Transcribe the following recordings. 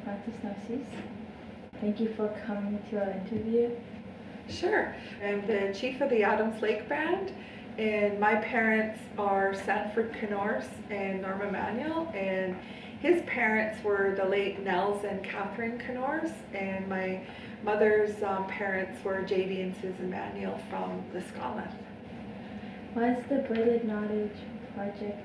Francis Narcisse. Thank you for coming to our interview. Sure. I'm the chief of the Adams Lake Band, and my parents are Sanford Knorrs and Norm Emanuel, and his parents were the late Nels and Catherine Knorrs, and my mother's parents were J.D. and Susan Emanuel from the Scotland. Why is the Braided Knowledge Project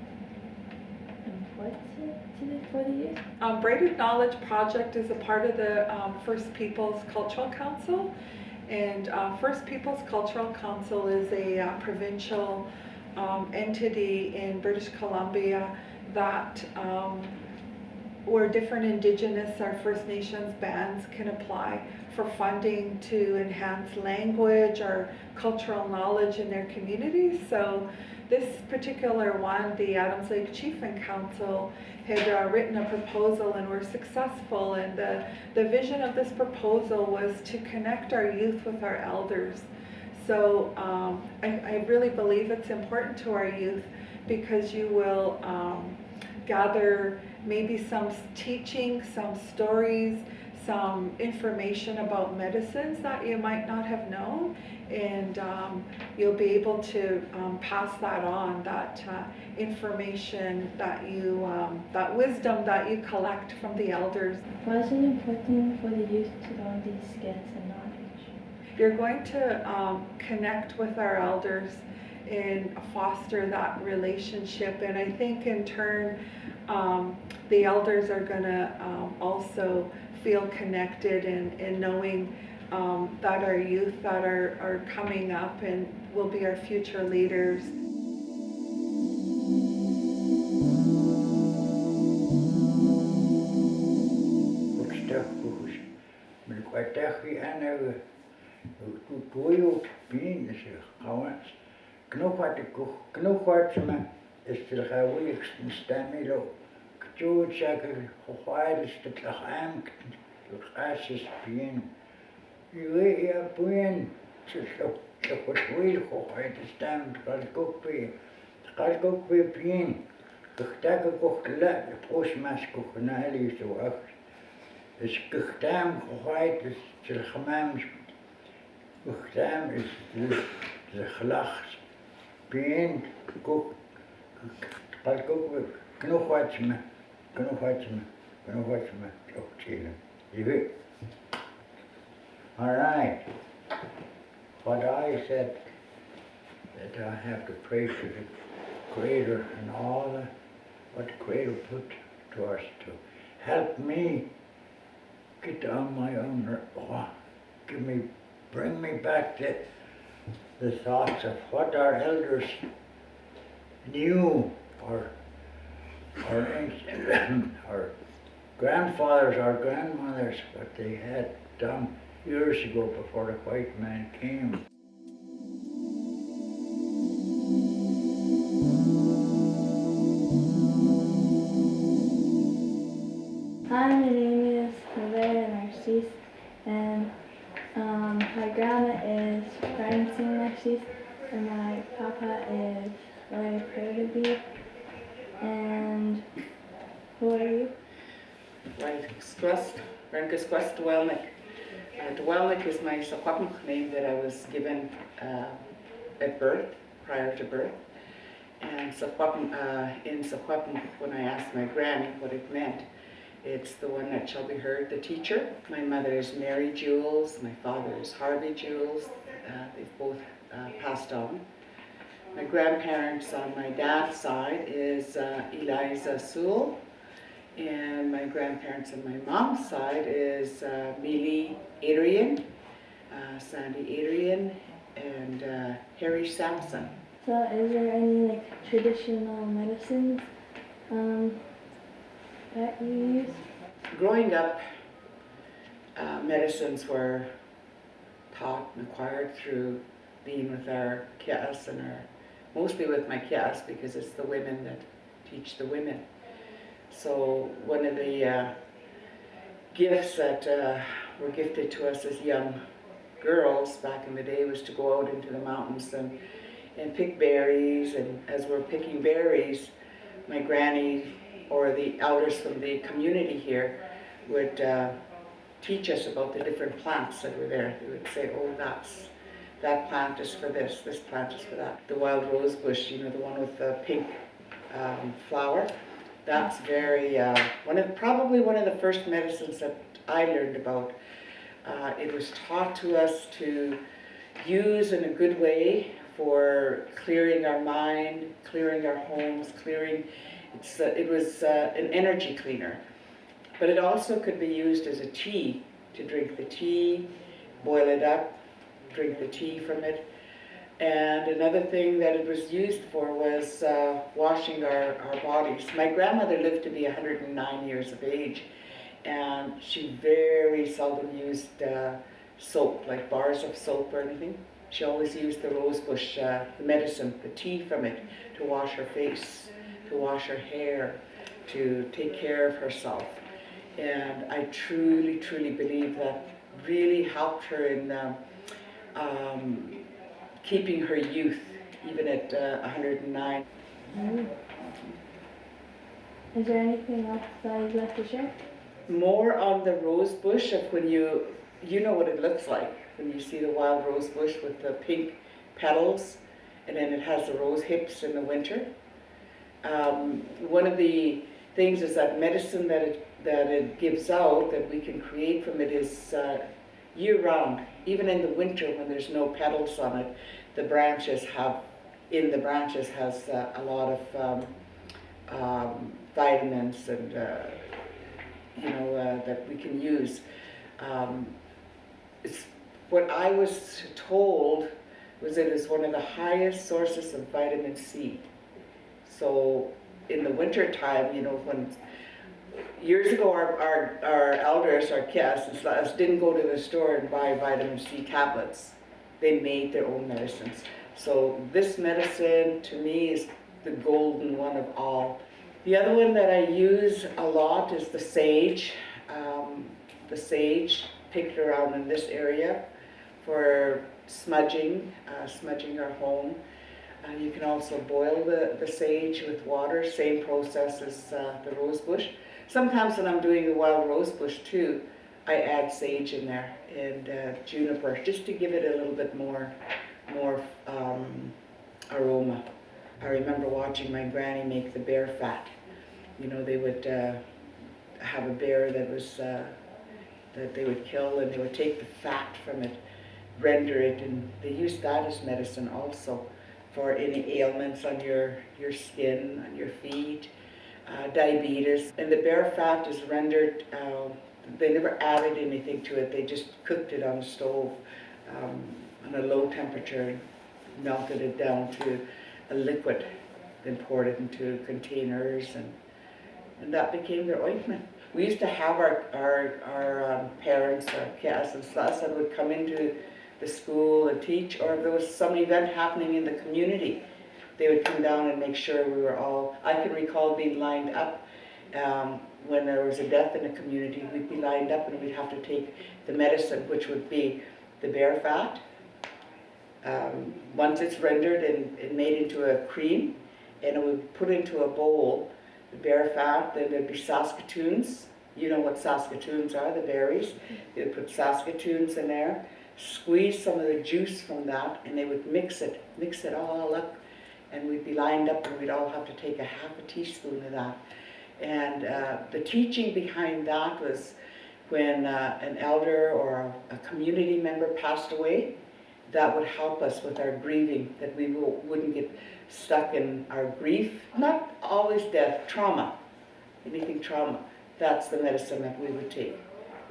important for the youth? Braided Knowledge Project is a part of the First Peoples Cultural Council, and First Peoples Cultural Council is a provincial entity in British Columbia that where different Indigenous or First Nations bands can apply for funding to enhance language or cultural knowledge in their communities. So this particular one, the Adams Lake Chieftain Council had written a proposal and were successful, and the vision of this proposal was to connect our youth with our elders. So I really believe it's important to our youth because you will gather maybe some teaching, some stories, some information about medicines that you might not have known, and you'll be able to pass that on, that information that you, that wisdom that you collect from the elders. Why is it important for the youth to learn these skills and knowledge? You're going to connect with our elders and foster that relationship, and I think in turn the elders are going to also feel connected in knowing that our youth that are coming up and will be our future leaders. Lexlexeyéctsme is the gewilligste stemilo. Gejood zeggen, gehoord is het lichaam, het is bien. Je weet ja, bien, ze wordt heel gehoord is stem, het gaat ook weer bien. Gedachte kocht laat, de postmas kocht naar die zo af. Dus gedaam gehoord is het gemeen, gedaam is de gelach. Bien, kocht. Lexlexeyéctsme. All right. What I said that I have to pray to the Creator and all what the Creator put to us to help me get on my own. Bring me back to the thoughts of what our elders knew, or our grandfathers, our grandmothers, what they had done years ago before the white man came. Hi, my name is Narcisse, and my grandma is Francis Narcisse, and my papa is very proud of me. And who are you? Dwelnik. Dwelnik is my Secwepemc name that I was given at birth, prior to birth. And in Secwepemc, when I asked my granny what it meant, it's the one that shall be heard, the teacher. My mother is Mary Jules, my father is Harvey Jules. They've both passed on. My grandparents on my dad's side is Eliza Sewell, and my grandparents on my mom's side is Millie Adrian, Sandy Adrian, and Harry Sampson. So is there any traditional medicines that you use? Growing up, medicines were taught and acquired through being with our kias and mostly with my kias, because it's the women that teach the women. So one of the gifts that were gifted to us as young girls back in the day was to go out into the mountains and pick berries, and as we're picking berries, my granny or the elders from the community here would teach us about the different plants that were there. They would say, oh, that plant is for this plant is for that. The wild rose bush, you know, the one with the pink flower, that's very, probably one of the first medicines that I learned about. It was taught to us to use in a good way for clearing our mind, clearing our homes, it was an energy cleaner. But it also could be used as a tea, to drink the tea, boil it up, drink the tea from it. And another thing that it was used for was washing our bodies. My grandmother lived to be 109 years of age, and she very seldom used soap, like bars of soap or anything. She always used the rosebush, the medicine, the tea from it, to wash her face, to wash her hair, to take care of herself. And I truly, truly believe that really helped her in keeping her youth, even at 109. Is there anything else that you'd like to share? More on the rose bush, of when you know what it looks like when you see the wild rose bush with the pink petals, and then it has the rose hips in the winter. One of the things is that medicine that it gives out, that we can create from it, is year-round. Even in the winter when there's no petals on it, the branches has a lot of vitamins and that we can use. What I was told was it is one of the highest sources of vitamin C. So in the winter time, you know, when years ago our elders, our kids didn't go to the store and buy vitamin C tablets. They made their own medicines. So this medicine to me is the golden one of all. The other one that I use a lot is the sage. The sage, picked around in this area for smudging our home. You can also boil the sage with water, same process as the rose bush. Sometimes when I'm doing the wild rose bush too, I add sage in there and juniper, just to give it a little bit more aroma. I remember watching my granny make the bear fat. You know, they would have a bear that was that they would kill, and they would take the fat from it, render it, and they used that as medicine also for any ailments on your skin, on your feet, diabetes. And the bear fat is rendered, they never added anything to it, they just cooked it on the stove on a low temperature, melted it down to a liquid, then poured it into containers, and that became their ointment. We used to have our parents, our kids and stuff that would come into the school and teach, or if there was some event happening in the community, they would come down and make sure we were all, I can recall being lined up when there was a death in the community, we'd be lined up and we'd have to take the medicine, which would be the bear fat. Once it's rendered and made into a cream, and it would put into a bowl, the bear fat, then there'd be Saskatoons. You know what Saskatoons are, the berries. They would put Saskatoons in there, squeeze some of the juice from that, and they would mix it all up, and we'd be lined up and we'd all have to take a half a teaspoon of that. And the teaching behind that was when an elder or a community member passed away, that would help us with our grieving, that we wouldn't get stuck in our grief. Not always death, trauma, anything trauma. That's the medicine that we would take.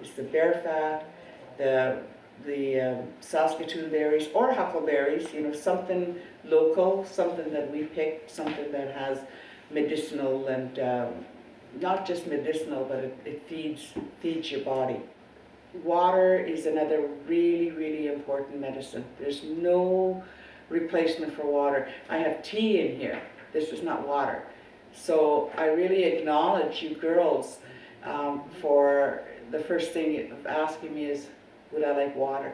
It's the bear fat, the Saskatoon berries or huckleberries, you know, something local, something that we picked, something that has medicinal and not just medicinal, but it feeds your body. Water is another really, really important medicine. There's no replacement for water. I have tea in here. This is not water. So I really acknowledge you girls for the first thing of asking me is, would I like water?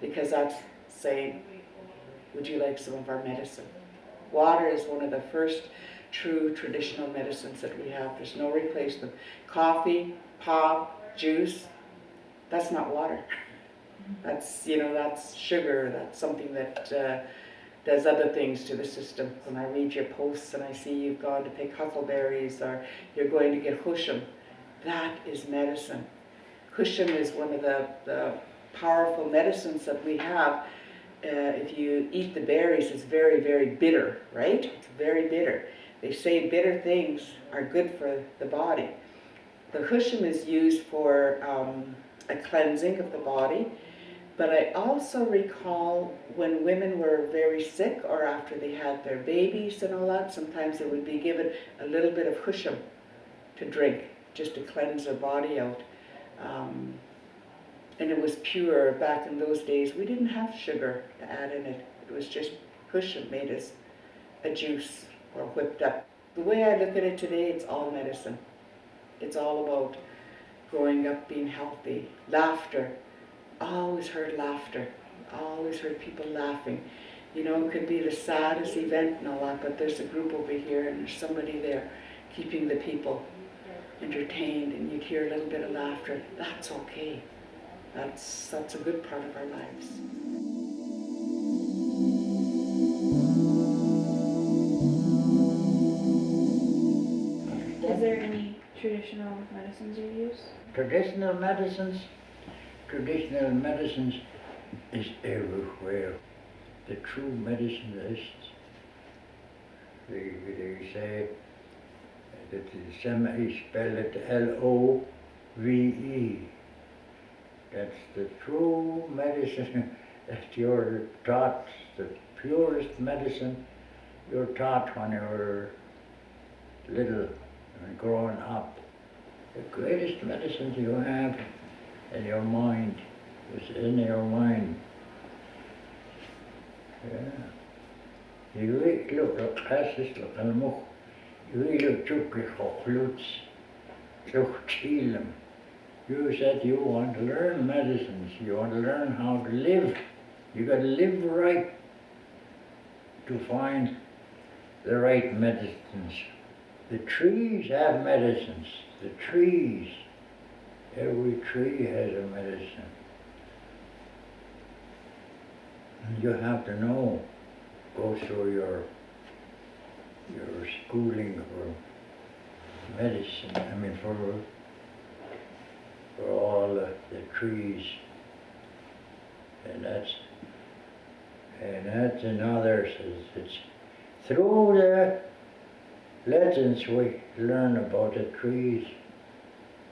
Because that's saying, would you like some of our medicine? Water is one of the first true traditional medicines that we have. There's no replacement. Coffee, pop, juice, that's not water. That's, that's sugar, that's something that does other things to the system. When I read your posts and I see you've gone to pick huckleberries or you're going to get husham, that is medicine. Husham is one of the powerful medicines that we have. If you eat the berries, it's very, very bitter, right? It's very bitter. They say bitter things are good for the body. The husham is used for a cleansing of the body. But I also recall when women were very sick or after they had their babies and all that, sometimes they would be given a little bit of husham to drink, just to cleanse their body out. And it was pure. Back in those days, we didn't have sugar to add in it. It was just husham made as a juice or whipped up. The way I look at it today, it's all medicine. It's all about growing up, being healthy, laughter. Always heard laughter, always heard people laughing. It could be the saddest event and all that, but there's a group over here and there's somebody there keeping the people entertained, and you'd hear a little bit of laughter. That's okay. That's a good part of our lives. Is there any traditional medicines you use? Traditional medicines? Traditional medicines is everywhere. The true medicinists, they say that somebody spell it Love. That's the true medicine that you're taught, the purest medicine you're taught when you're little and growing up. The greatest medicine you have in your mind, is in your mind. Yeah. You look at classes like a moch. You look You said you want to learn medicines, you want to learn how to live. You got to live right to find the right medicines. The trees have medicines. The trees. Every tree has a medicine. And you have to know, go through your schooling for medicine, for all the trees. And that's another, it's through the legends we learn about the trees.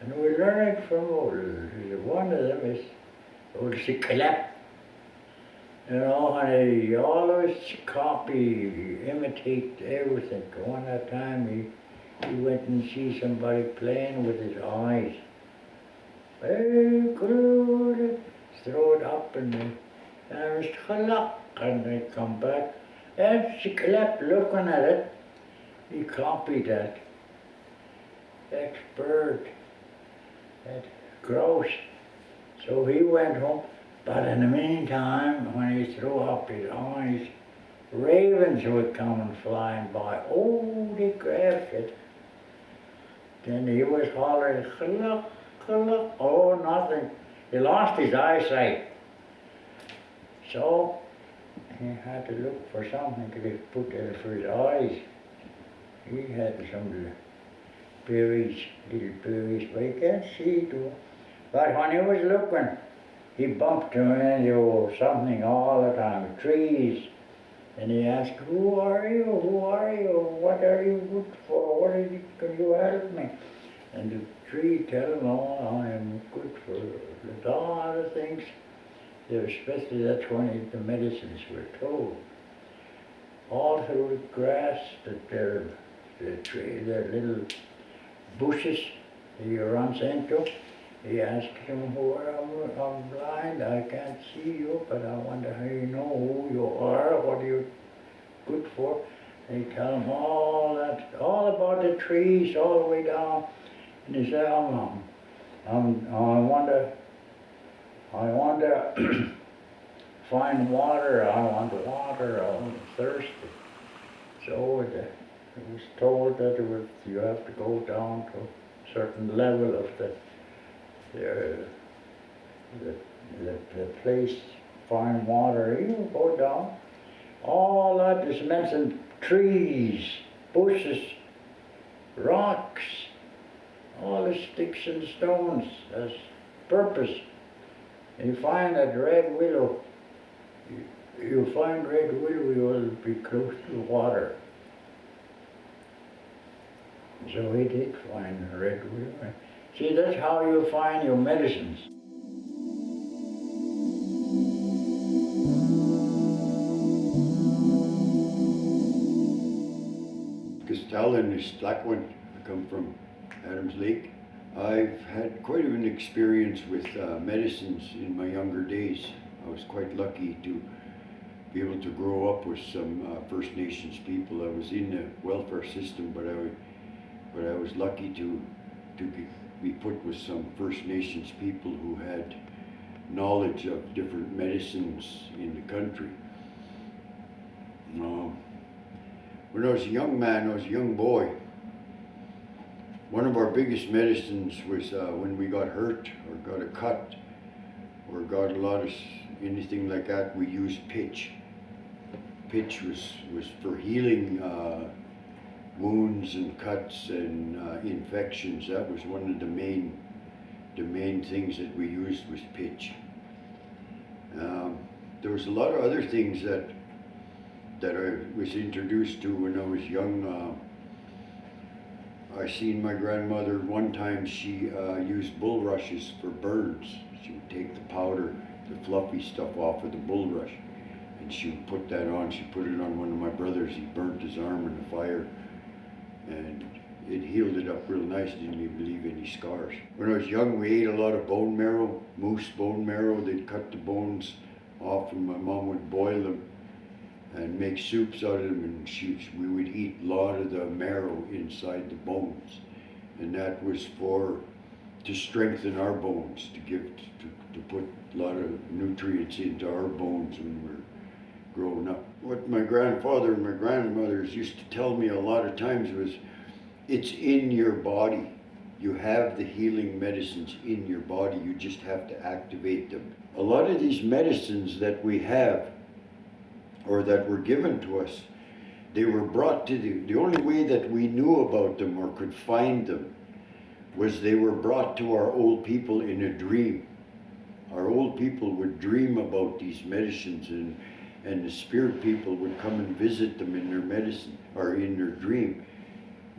And we learn it from one of them is old Clap. And they always copy, imitate everything. One at a time he went and see somebody playing with his eyes. Very good. Throw it up and it was and they come back. And she Clap looking at it. He copied that bird. That grouse. So he went home, but in the meantime, when he threw up his eyes, ravens would come and flying by. Oh, they grabbed it. Then he was hollering, cluck, cluck. Oh, nothing. He lost his eyesight. So he had to look for something to put there for his eyes. He had some berries, little berries, but he can't see too. But when he was looking, he bumped into something all the time, trees. And he asked, who are you? Who are you? What are you good for? Can you help me? And the tree tell him, oh, I am good for all other things. Especially that's when the medicines were told. All through the grass, the tree, the little bushes he runs into. He asked him, I'm blind, I can't see you, but I wonder how you know who you are, what are you good for. And he tell him all about the trees all the way down. And he said, I want to find water, I want water, I'm thirsty. So it was told that you have to go down to a certain level of the the, the place, fine water, you go down, all that is mentioned, trees, bushes, rocks, all the sticks and stones, as purpose. And you find that red willow, you find red willow, you will be close to water. So we did find the red willow. See, that's how you find your medicines. Castellan is Blackwood. I come from Adams Lake. I've had quite an experience with medicines in my younger days. I was quite lucky to be able to grow up with some First Nations people. I was in the welfare system, but I was lucky to be put with some First Nations people who had knowledge of different medicines in the country. When I was a young man, I was a young boy, one of our biggest medicines was when we got hurt or got a cut or got a lot of anything like that, we used pitch. Pitch was for healing wounds and cuts and infections. That was one of the main things that we used was pitch. There was a lot of other things that I was introduced to when I was young. I seen my grandmother one time, she used bulrushes for burns. She would take the powder, the fluffy stuff off of the bulrush, and she would put that on. She put it on one of my brothers. He burnt his arm in the fire, and it healed it up real nice. Didn't even leave any scars. When I was young, we ate a lot of bone marrow, moose bone marrow. They'd cut the bones off, and my mom would boil them and make soups out of them, and we would eat a lot of the marrow inside the bones, and that was to strengthen our bones, to put a lot of nutrients into our bones when we were growing up. What my grandfather and my grandmothers used to tell me a lot of times was, it's in your body. You have the healing medicines in your body, you just have to activate them. A lot of these medicines that we have, or that were given to us, they were brought to the only way that we knew about them or could find them was they were brought to our old people in a dream. Our old people would dream about these medicines, and the spirit people would come and visit them in their medicine, or in their dream.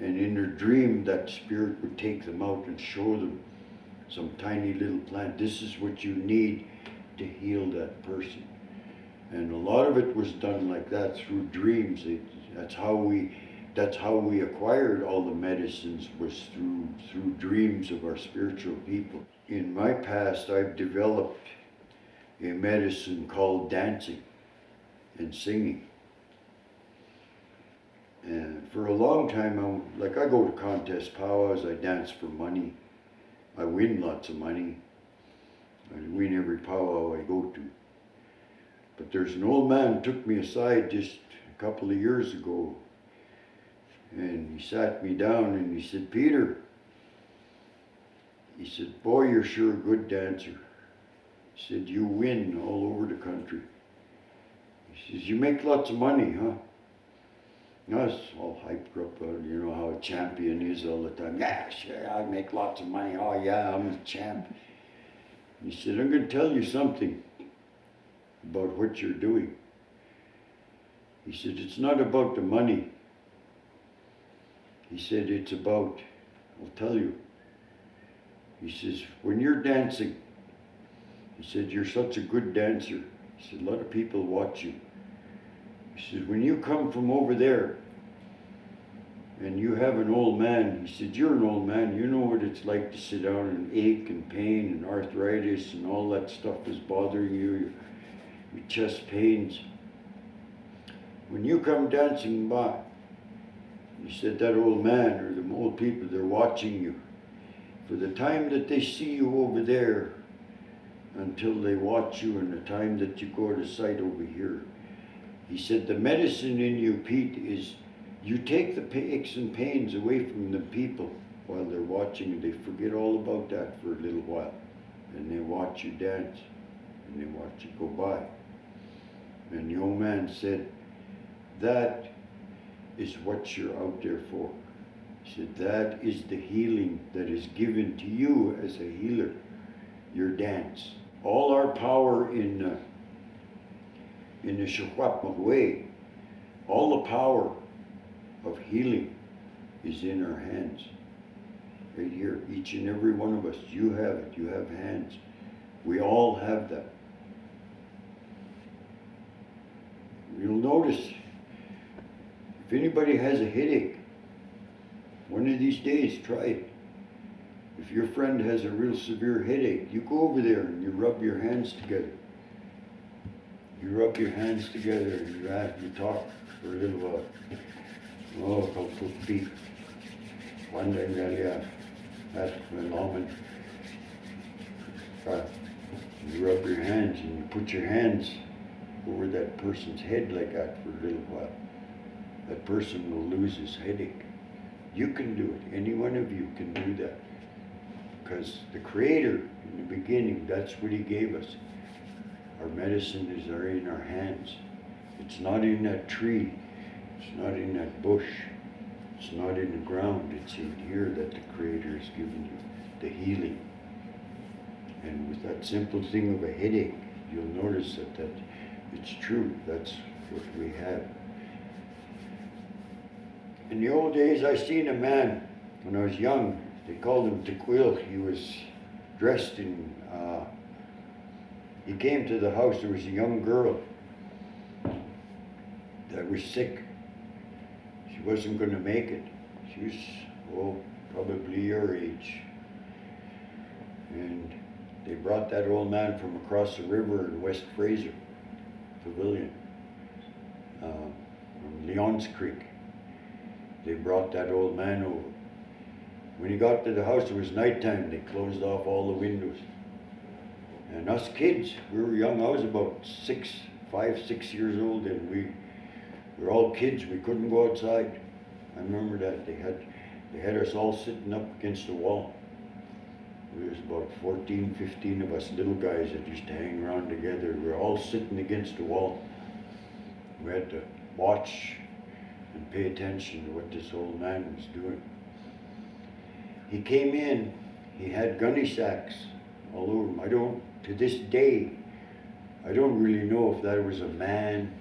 And in their dream, that spirit would take them out and show them some tiny little plant. This is what you need to heal that person. And a lot of it was done like that through dreams. That's how we acquired all the medicines, was through dreams of our spiritual people. In my past, I've developed a medicine called dancing and singing. And for a long time, I go to contest powwows, I dance for money. I win lots of money. I win every powwow I go to. But there's an old man took me aside just a couple of years ago, and he sat me down and he said, "Peter," he said, "boy, you're sure a good dancer." He said, "You win all over the country." He says, "You make lots of money, huh?" I was all hyped up, you know how a champion is all the time. "Yeah, sure, I make lots of money. Oh yeah, I'm the champ." He said, "I'm going to tell you something about what you're doing." He said, "It's not about the money." He said, "It's about, I'll tell you." He says, "When you're dancing," he said, "you're such a good dancer." He said, "A lot of people watch you." He said, "When you come from over there and you have an old man," he said, "you're an old man, you know what it's like to sit down and ache and pain and arthritis and all that stuff is bothering you, your chest pains. When you come dancing by," he said, "that old man or the old people, they're watching you. For the time that they see you over there until they watch you and the time that you go to sight over here." He said, "The medicine in you, Pete, is you take the aches and pains away from the people while they're watching, and they forget all about that for a little while. and they watch you dance, and they watch you go by. And the old man said, that is what you're out there for. He said, that is the healing that is given to you as a healer, your dance. All our power in the Secwepemc way, all the power of healing is in our hands. Right here, each and every one of us, you have it, you have hands. We all have that. You'll notice, if anybody has a headache, one of these days, try it. If your friend has a real severe headache, you go over there and you rub your hands together. You rub your hands together and you talk for a little while. Oh, kalkupi. One day, that's my mom. You rub your hands and you put your hands over that person's head like that for a little while. That person will lose his headache. You can do it. Any one of you can do that. Because the Creator, in the beginning, that's what He gave us. Our medicine is in our hands. It's not in that tree. It's not in that bush. It's not in the ground. It's in here that the Creator has given you the healing. And with that simple thing of a headache, you'll notice that it's true. That's what we have. In the old days, I seen a man when I was young. They called him Tequil. He was dressed in, he came to the house. There was a young girl that was sick. She wasn't going to make it. She was, probably your age. And they brought that old man from across the river in West Fraser Pavilion, from Leon's Creek. They brought that old man over. When he got to the house, it was nighttime. They closed off all the windows. And us kids, we were young. I was about 5, 6 years old, and we were all kids. We couldn't go outside. I remember that. They had us all sitting up against the wall. There was about 14, 15 of us little guys that used to hang around together. We were all sitting against the wall. We had to watch and pay attention to what this old man was doing. He came in, he had gunny sacks all over him. To this day, I don't really know if that was a man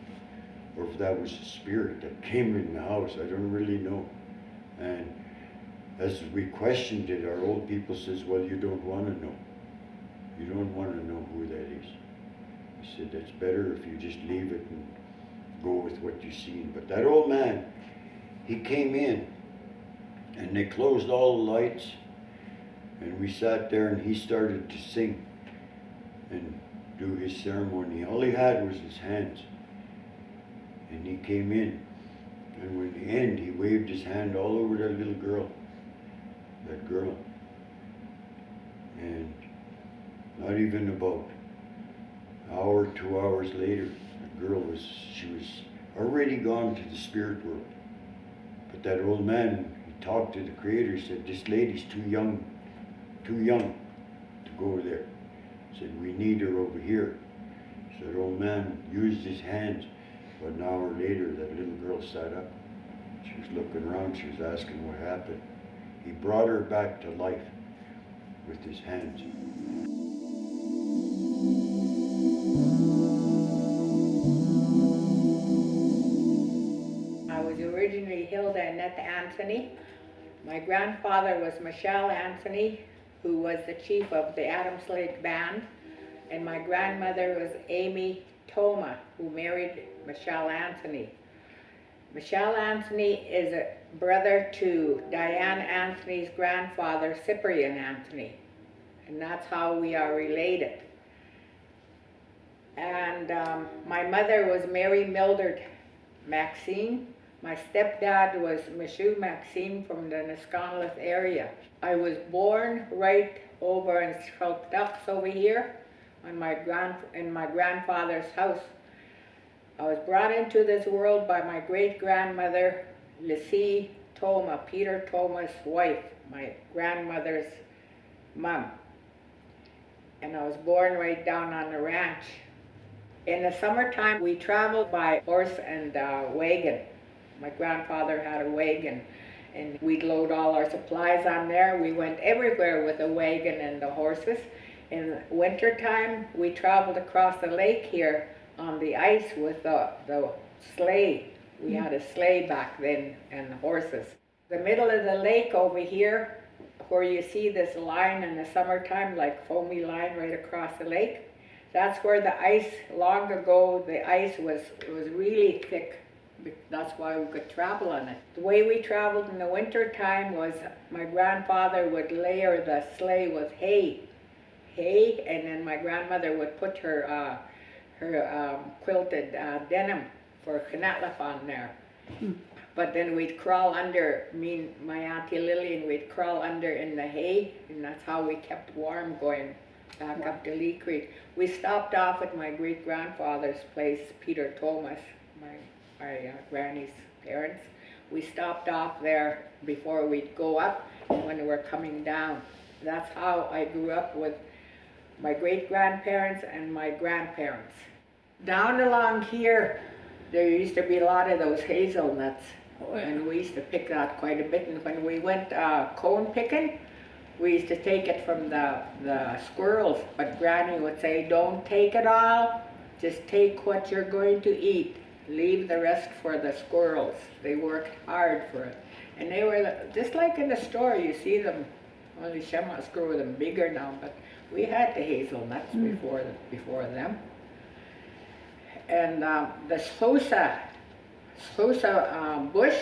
or if that was a spirit that came in the house. I don't really know. And as we questioned it, our old people says, well, you don't want to know. You don't want to know who that is. He said, it's better if you just leave it and go with what you've seen. But that old man, he came in and they closed all the lights and we sat there and he started to sing and do his ceremony. All he had was his hands. And he came in, and when the end, he waved his hand all over that little girl. That girl. And not even about an hour, 2 hours later, the girl was already gone to the spirit world. But that old man, he talked to the Creator, said, this lady's too young to go over there. He said, we need her over here. So that old man used his hands. But an hour later, that little girl sat up. She was looking around, she was asking what happened. He brought her back to life with his hands. I was originally Hilda Annette Anthony. My grandfather was Michelle Anthony, who was the chief of the Adams Lake Band, and my grandmother was Amy Toma, who married Michelle Anthony. Michelle Anthony is a brother to Diane Anthony's grandfather, Cyprian Anthony, and that's how we are related. And my mother was Mary Mildred Maxine. My stepdad was Michoud Maxine from the Nisconlith area. I was born right over in Sculptucks over here in my grandfather's house. I was brought into this world by my great-grandmother, Lucie Toma, Peter Toma's wife, my grandmother's mom. and I was born right down on the ranch. In the summertime, we traveled by horse and wagon. My grandfather had a wagon, and we'd load all our supplies on there. We went everywhere with the wagon and the horses. In wintertime, we traveled across the lake here on the ice with the sleigh. We had a sleigh back then and the horses. The middle of the lake over here, where you see this line in the summertime, like foamy line right across the lake, that's where the ice, long ago, the ice was really thick. That's why we could travel on it. The way we traveled in the winter time was my grandfather would layer the sleigh with hay, and then my grandmother would put her quilted denim for knatlef on there. But then we'd crawl under, me and my Auntie Lillian, we'd crawl under in the hay, and that's how we kept warm going back up to Lee Creek. We stopped off at my great-grandfather's place, Peter Thomas, my granny's parents. We stopped off there before we'd go up when we were coming down. That's how I grew up with my great-grandparents and my grandparents. Down along here, there used to be a lot of those hazelnuts, and we used to pick that quite a bit. And when we went cone picking, we used to take it from the squirrels, but Granny would say, don't take it all, just take what you're going to eat. Leave the rest for the squirrels. They worked hard for it. And they were just like in the store, you see them, only some must grow them bigger now, but we had the hazelnuts before them. And the Sosa bush,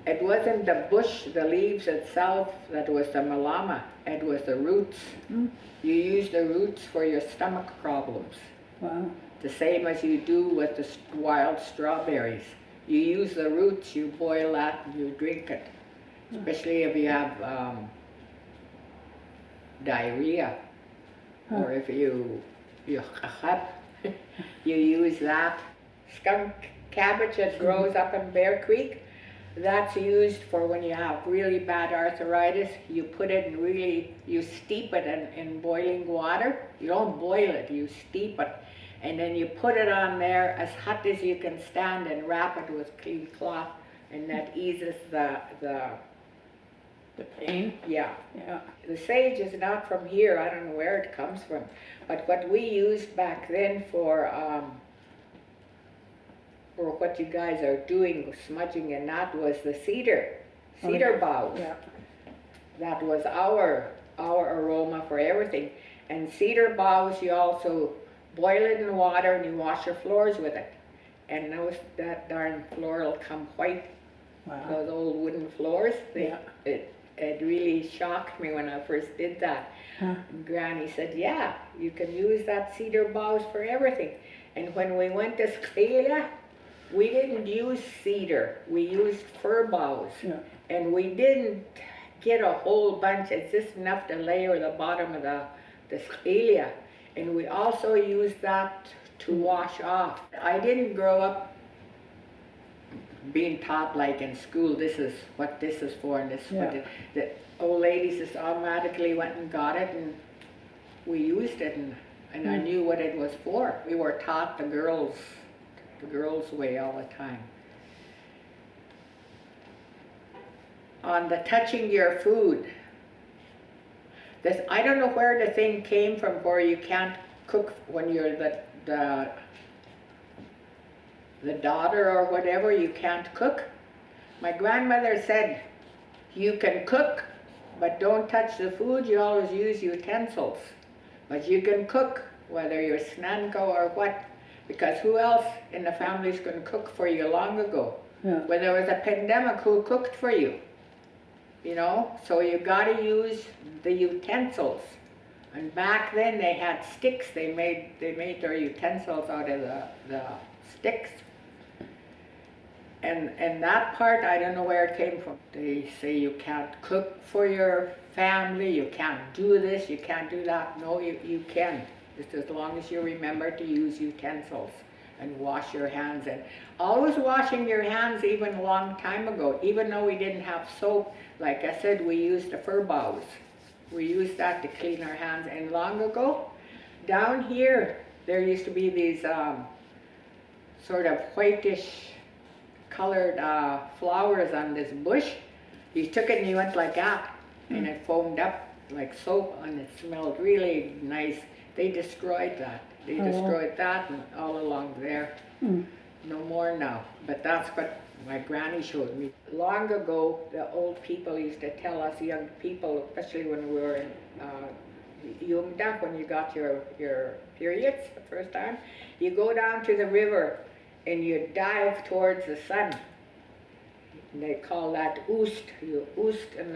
it wasn't the bush, the leaves itself that was the malama, it was the roots. You use the roots for your stomach problems. Wow. The same as you do with the wild strawberries. You use the roots, you boil that and you drink it. Especially if you have diarrhea, or if you you use that. Skunk cabbage that grows up in Bear Creek, that's used for when you have really bad arthritis. You put it in you steep it in boiling water. You don't boil it, you steep it. And then you put it on there as hot as you can stand and wrap it with clean cloth, and that eases the pain? Yeah. Yeah. The sage is not from here, I don't know where it comes from. But what we used back then for what you guys are doing, smudging and that, was the cedar boughs. Yeah. That was our aroma for everything. And cedar boughs, you also boil it in water and you wash your floors with it. And that darn floor will come white. Wow. Those old wooden floors. Yeah. It really shocked me when I first did that. Huh. Granny said, yeah, you can use that cedar boughs for everything. And when we went to Scalia, we didn't use cedar, we used fir boughs. Yeah. And we didn't get a whole bunch, it's just enough to layer the bottom of the Scalia. And we also used that to wash off. I didn't grow up being taught like in school, this is what this is for, and this is what the old ladies just automatically went and got it, and we used it, and I knew what it was for. We were taught the girls' way all the time. On the touching your food, I don't know where the thing came from where you can't cook when you're the daughter or whatever, you can't cook. My grandmother said, you can cook, but don't touch the food, you always use utensils. But you can cook, whether you're snanko or what, because who else in the family is going to cook for you long ago? Yeah. When there was a pandemic, who cooked for you? You know, so you got to use the utensils. And back then they had sticks. They made their utensils out of the sticks. And that part, I don't know where it came from. They say you can't cook for your family, you can't do this, you can't do that. No, you can, just as long as you remember to use utensils and wash your hands. And always washing your hands, even a long time ago, even though we didn't have soap. Like I said, we used the fir boughs. We used that to clean our hands. And long ago, down here, there used to be these sort of whitish colored flowers on this bush. You took it and you went like that, and it foamed up like soap, and it smelled really nice. They destroyed that. They destroyed that and all along there. No more now, but that's what my granny showed me. Long ago, the old people used to tell us young people, especially when we were in Yumda, when you got your periods the first time, you go down to the river and you dive towards the sun. And they call that oost. You oost in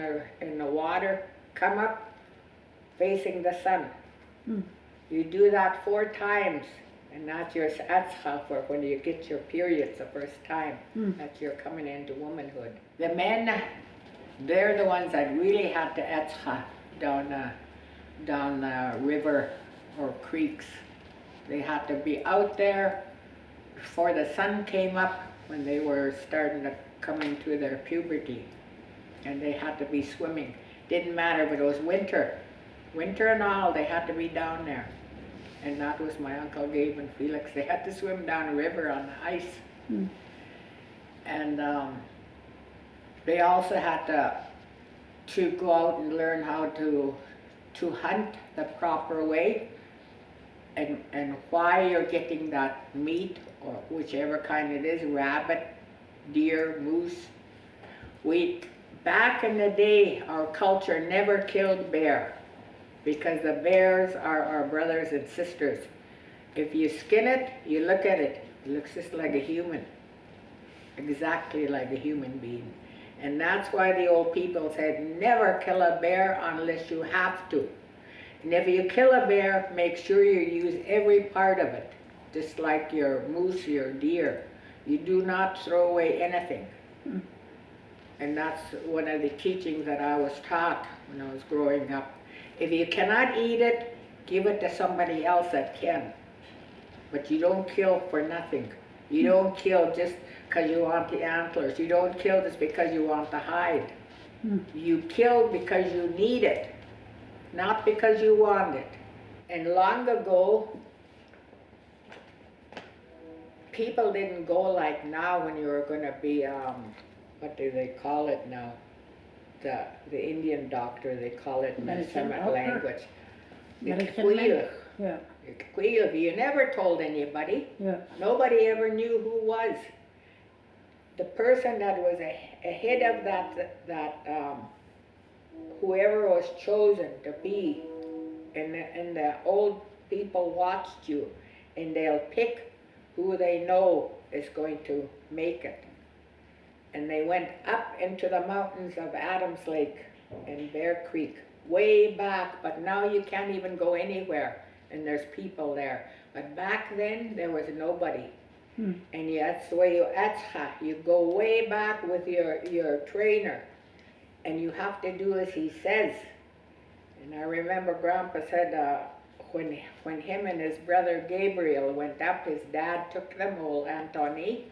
the water, come up facing the sun. You do that 4 times, and that's your etzcha for when you get your periods the first time, that you're coming into womanhood. The men, they're the ones that really had to etzcha down the river or creeks. They had to be out there before the sun came up, when they were starting to come into their puberty, and they had to be swimming. Didn't matter if it was winter and all, they had to be down there. And that was my Uncle Gabe and Felix. They had to swim down a river on the ice. And they also had to go out and learn how to hunt the proper way, and why you're getting that meat, or whichever kind it is, rabbit, deer, moose. Back in the day, our culture never killed bear, because the bears are our brothers and sisters. If you skin it, you look at it, it looks just like a human, exactly like a human being. And that's why the old people said, never kill a bear unless you have to. And if you kill a bear, make sure you use every part of it, just like your moose, your deer. You do not throw away anything. And that's one of the teachings that I was taught when I was growing up. If you cannot eat it, give it to somebody else that can. But you don't kill for nothing. You don't kill just because you want the antlers. You don't kill just because you want the hide. You kill because you need it, not because you want it. And long ago, people didn't go like now when you were going to be, what do they call it now? The Indian doctor, they call it in the Semitic language. You never told anybody. Nobody ever knew who was. The person that was ahead of that whoever was chosen to be, and the old people watched you, and they'll pick who they know is going to make it. And they went up into the mountains of Adams Lake and Bear Creek, way back, but now you can't even go anywhere, and there's people there. But back then, there was nobody. And that's the way you etzcha. You go way back with your trainer, and you have to do as he says. And I remember Grandpa said when him and his brother Gabriel went up, his dad took them, old Antony,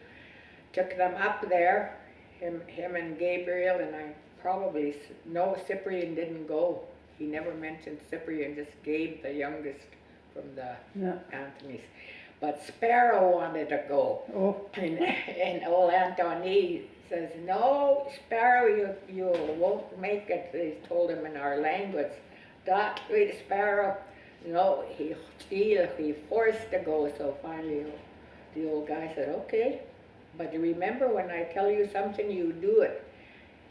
took them up there, him and Gabriel, and no, Cyprian didn't go. He never mentioned Cyprian, just Gabe, the youngest from the Anthony's. But Sparrow wanted to go. And old Antony says, no, Sparrow, you won't make it. They told him in our language. That Sparrow, no, he forced to go. So finally the old guy said, okay, but remember, when I tell you something, you do it.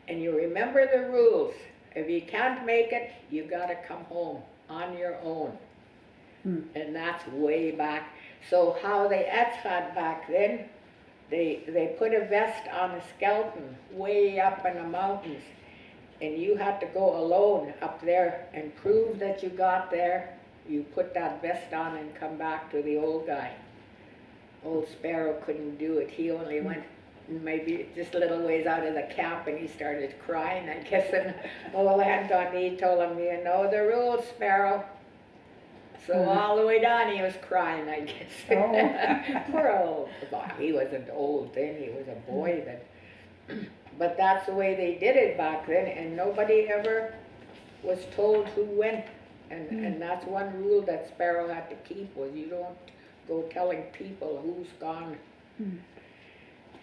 And you remember the rules. If you can't make it, you gotta come home on your own. And that's way back. So how they etzched back then, they put a vest on a skeleton way up in the mountains, and you had to go alone up there and prove that you got there. You put that vest on and come back to the old guy. Old Sparrow couldn't do it. He only went maybe just a little ways out of the camp, and he started crying, I guess, and old Antony told him, you know the rules, Sparrow. So all the way down he was crying, I guess. Poor old boy. He wasn't old then, he was a boy then. But that's the way they did it back then, and nobody ever was told who went. And that's one rule that Sparrow had to keep, was you don't go telling people who's gone.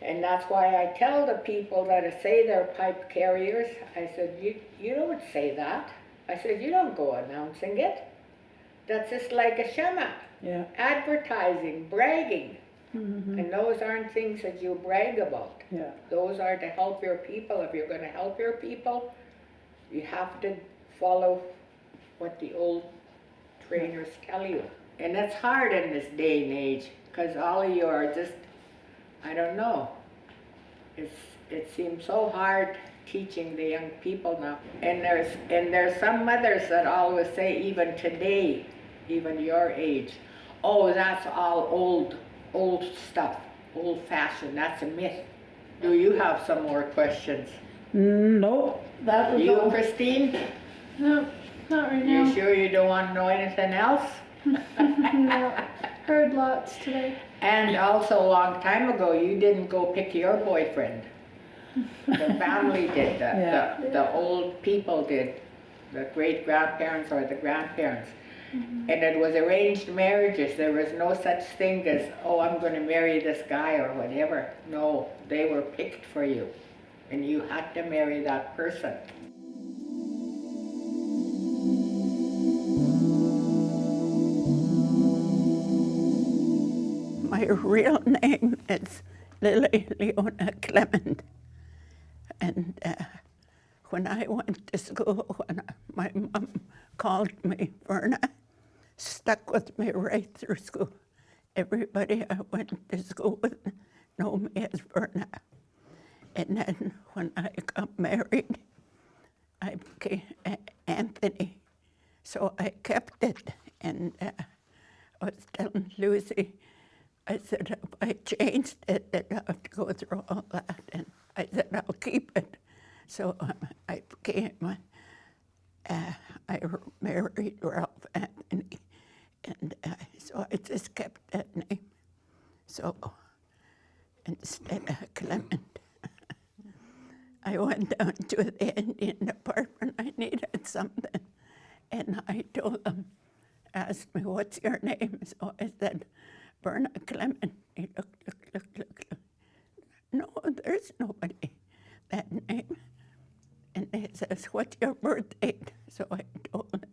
And that's why I tell the people that say they're pipe carriers, I said, you don't say that. I said, you don't go announcing it. That's just like a shema. Yeah. Advertising, bragging. And those aren't things that you brag about. Yeah. Those are to help your people. If you're going to help your people, you have to follow what the old trainers tell you. And that's hard in this day and age, because all of you are just, I don't know. It seems so hard teaching the young people now. And there's some mothers that always say, even today, even your age, oh, that's all old stuff, old fashioned, that's a myth. Do you have some more questions? Nope, that was You, all. Christine? No, not right You now. sure you don't want to know anything else? No, heard lots today. And also a long time ago, you didn't go pick your boyfriend. The family did, the old people did, the great-grandparents or the grandparents. And it was arranged marriages. There was no such thing as, oh, I'm going to marry this guy or whatever. No, they were picked for you. And you had to marry that person. My real name is Lily Leona Clement. And when I went to school, my mom called me Verna, stuck with me right through school. Everybody I went to school with know me as Verna. And then when I got married, I became Anthony. So I kept it. And I was telling Lucy, I said, if I changed it, I'd have to go through all that. And I said, I'll keep it. So I became, I married Ralph Anthony. And so I just kept that name. So instead of Clement, I went down to the Indian department. I needed something. And I told them, asked me, what's your name? So I said, Verna Clement. He looked. No, there's nobody that name. And he says, what's your birth date? So I told him,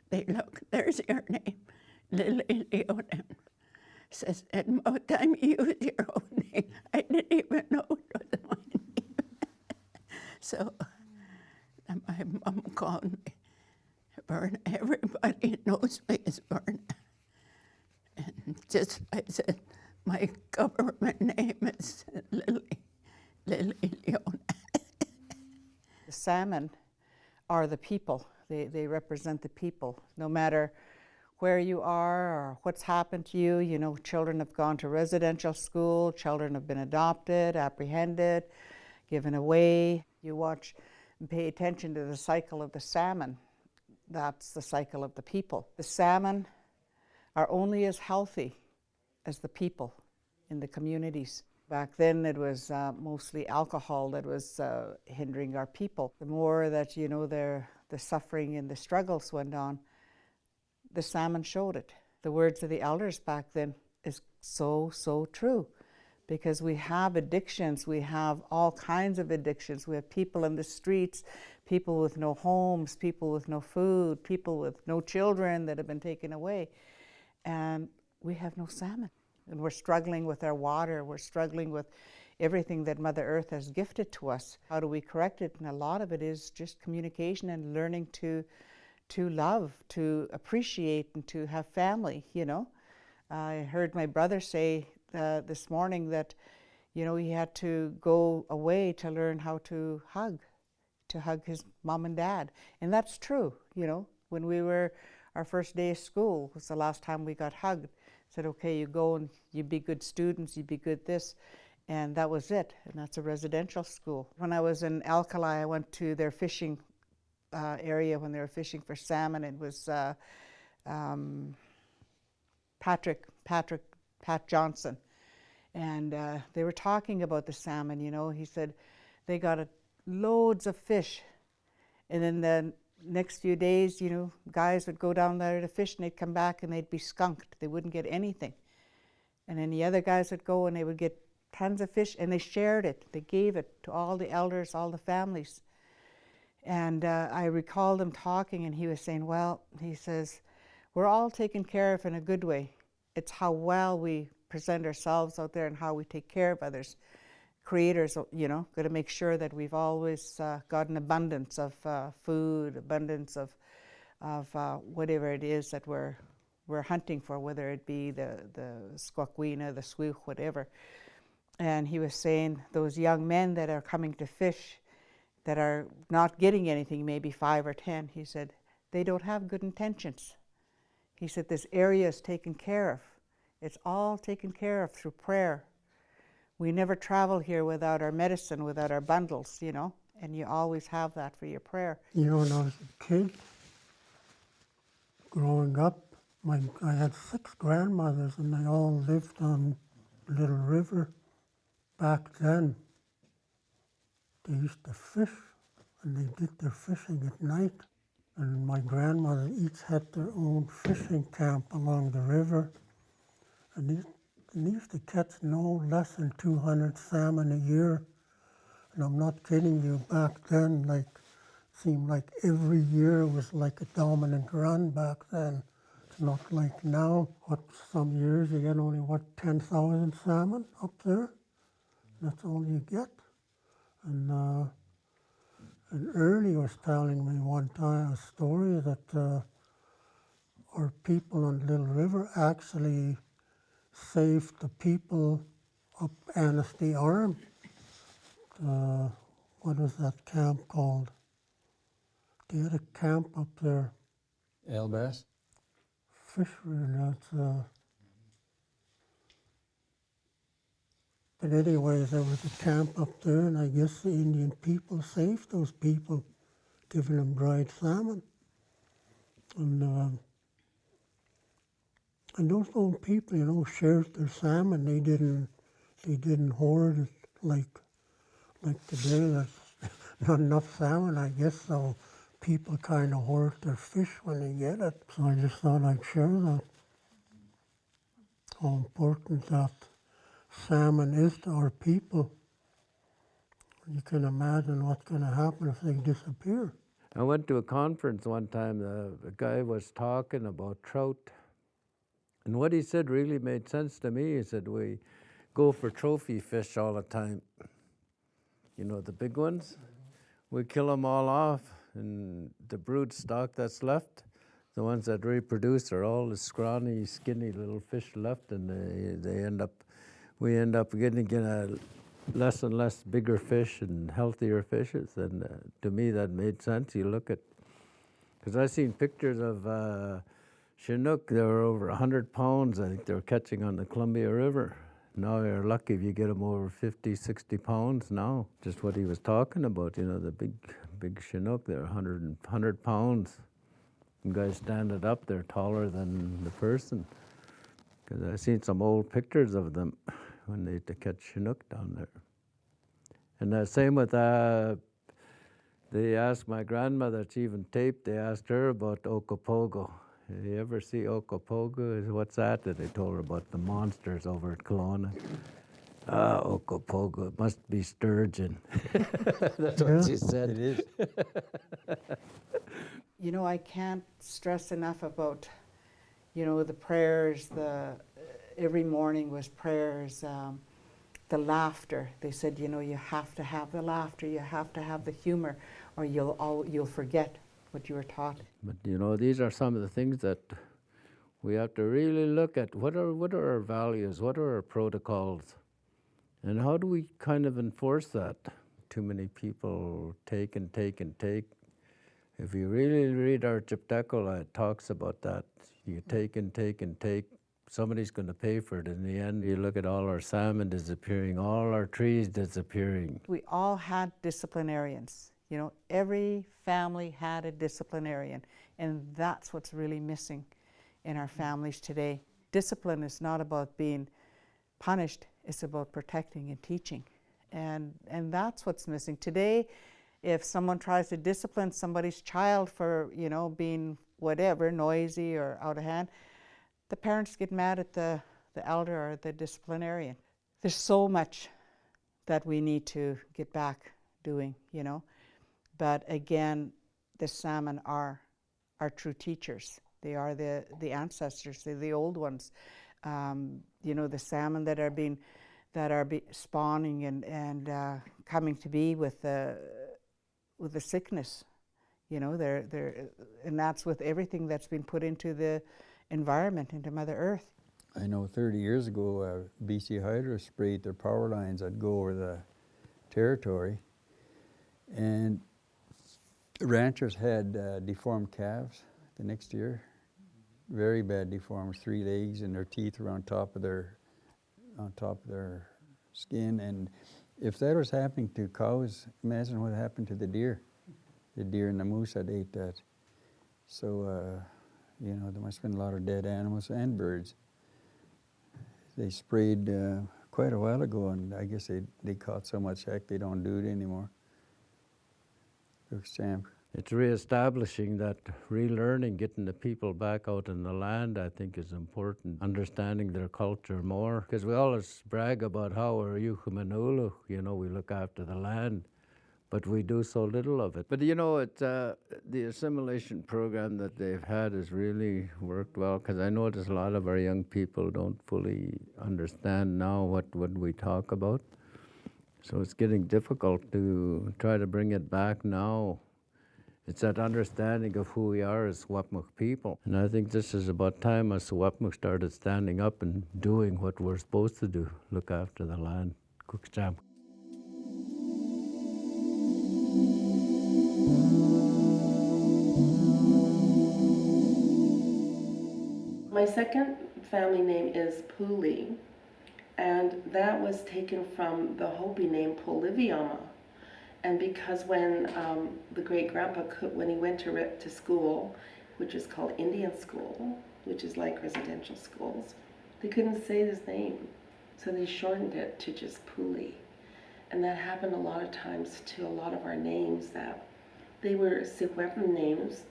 they look, there's your name, Lily Leona. Says, and by the time you use your own name, I didn't even know it was my name. So my mom called me Verna. Everybody knows me as Verna. And just, I said, my government name is Lily Leona. The salmon are the people. They represent the people. No matter where you are or what's happened to you, you know, children have gone to residential school, children have been adopted, apprehended, given away. You watch and pay attention to the cycle of the salmon. That's the cycle of the people. The salmon are only as healthy as the people in the communities. Back then it was mostly alcohol that was hindering our people. The more that, you know, the suffering and the struggles went on, the salmon showed it. The words of the elders back then is so, so true, because we have addictions. We have all kinds of addictions. We have people in the streets, people with no homes, people with no food, people with no children that have been taken away. And we have no salmon. And we're struggling with our water. We're struggling with everything that Mother Earth has gifted to us. How do we correct it? And a lot of it is just communication and learning to love, to appreciate, and to have family, you know. I heard my brother say this morning that, you know, he had to go away to learn how to hug his mom and dad. And that's true, you know. When we were, our first day of school was the last time we got hugged. Said, okay, you go and you be good students, you be good this. And that was it. And that's a residential school. When I was in Alkali, I went to their fishing area when they were fishing for salmon. It was Pat Johnson. And they were talking about the salmon, you know. He said they got loads of fish. And then next few days, you know, guys would go down there to fish and they'd come back and they'd be skunked. They wouldn't get anything. And then the other guys would go and they would get tons of fish, and they shared it. They gave it to all the elders, all the families. And I recall them talking, and he was saying, well, he says, we're all taken care of in a good way. It's how well we present ourselves out there and how we take care of others. Creators, you know, got to make sure that we've always got an abundance of food, abundance of whatever it is that we're hunting for, whether it be the squawkwena, the swooch, whatever. And he was saying those young men that are coming to fish, that are not getting anything, maybe 5 or 10, he said, they don't have good intentions. He said, this area is taken care of. It's all taken care of through prayer. We never travel here without our medicine, without our bundles, you know, and you always have that for your prayer. You know, when I was a kid, growing up, I had 6 grandmothers, and they all lived on Little River. Back then, they used to fish, and they did their fishing at night. And my grandmother each had their own fishing camp along the river. And they used to catch no less than 200 salmon a year. And I'm not kidding you, back then, like, seemed like every year was like a dominant run back then. It's not like now. What, some years you get only, 10,000 salmon up there? That's all you get. And Ernie was telling me one time a story that our people on Little River actually saved the people up Anstey Arm. What was that camp called? They had a camp up there. Elbass? Fishery, that's but anyways, there was a camp up there, and I guess the Indian people saved those people, giving them dried salmon. And those old people, you know, shared their salmon. They didn't hoard it like today. There's not enough salmon, I guess, so people kind of hoard their fish when they get it. So I just thought I'd share that. How important that salmon is to our people. You can imagine what's going to happen if they disappear. I went to a conference one time, the guy was talking about trout. And what he said really made sense to me. He said, we go for trophy fish all the time. You know, the big ones. We kill them all off, and the brood stock that's left, the ones that reproduce are all the scrawny, skinny little fish left, and we end up getting less and less bigger fish and healthier fishes. And to me, that made sense. You look at, because I seen pictures of Chinook. They were over 100 pounds. I think they were catching on the Columbia River. Now you're lucky if you get them over 50, 60 pounds now. Just what he was talking about, you know, the big Chinook, they're 100 pounds. And guys standing up, they're taller than the person. Because I've seen some old pictures of them when they used to catch Chinook down there. And the same with, they asked my grandmother, it's even taped, they asked her about Okopogo. Did you ever see Okopogo? What's that? And they told her about the monsters over at Kelowna. Okopogo, it must be sturgeon. That's what she said. It is. You know, I can't stress enough about, you know, the prayers, every morning was prayers, the laughter. They said, you know, you have to have the laughter, you have to have the humor, or you'll forget what you were taught. But you know, these are some of the things that we have to really look at. What are our values? What are our protocols? And how do we kind of enforce that? Too many people take and take and take. If you really read our Chiptekola, it talks about that. You take and take and take. Somebody's going to pay for it in the end. You look at all our salmon disappearing, all our trees disappearing. We all had disciplinarians. You know, every family had a disciplinarian, and that's what's really missing in our families today. Discipline is not about being punished, it's about protecting and teaching. And that's what's missing. Today, if someone tries to discipline somebody's child for, being whatever, noisy or out of hand, the parents get mad at the elder or the disciplinarian. There's so much that we need to get back doing, But again, the salmon are our true teachers. They are the ancestors, they're the old ones. The salmon that are spawning and coming to be with the sickness. And that's with everything that's been put into the environment, into Mother Earth. I know 30 years ago, BC Hydro sprayed their power lines that go over the territory, and ranchers had deformed calves the next year, very bad deformed, 3 legs, and their teeth were on top of their skin. And if that was happening to cows, imagine what happened to the deer and the moose that ate that. So, there must have been a lot of dead animals and birds. They sprayed quite a while ago, and I guess they caught so much heck they don't do it anymore. Looks champ. It's reestablishing that relearning, getting the people back out in the land, I think is important. Understanding their culture more, because we always brag about how we're Yukumanulu, we look after the land, but we do so little of it. But it's the assimilation program that they've had has really worked well, because I notice a lot of our young people don't fully understand now what we talk about. So it's getting difficult to try to bring it back now. It's that understanding of who we are as Secwepemc people. And I think this is about time us Secwepemc started standing up and doing what we're supposed to do, look after the land. Cookcham. My second family name is Pooley, and that was taken from the Hopi name Poliviama. And because when the great-grandpa, when he went to school, which is called Indian school, which is like residential schools, they couldn't say his name. So they shortened it to just Pooley. And that happened a lot of times to a lot of our names, that they were Secwepemc names,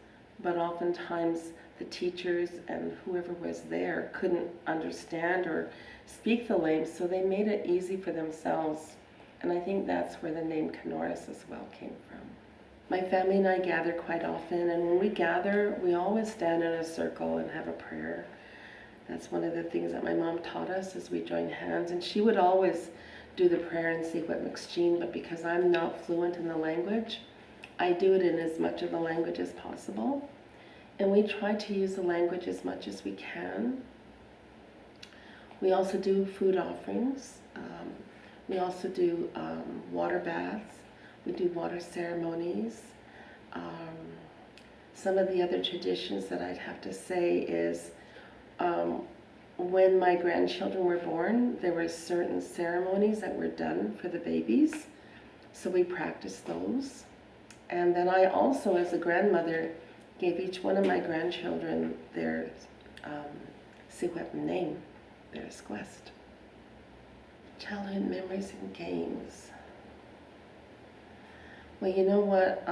but oftentimes the teachers and whoever was there couldn't understand or speak the names, so they made it easy for themselves. And I think that's where the name Canoris as well came from. My family and I gather quite often, and when we gather, we always stand in a circle and have a prayer. That's one of the things that my mom taught us as we joined hands, and she would always do the prayer in Secwepemc, but because I'm not fluent in the language, I do it in as much of the language as possible. And we try to use the language as much as we can. We also do food offerings. We also do water baths. We do water ceremonies. Some of the other traditions that I'd have to say is when my grandchildren were born, there were certain ceremonies that were done for the babies. So we practiced those. And then I also, as a grandmother, gave each one of my grandchildren their Secwepemc name, their Squest. Childhood memories and games. Well, you know what?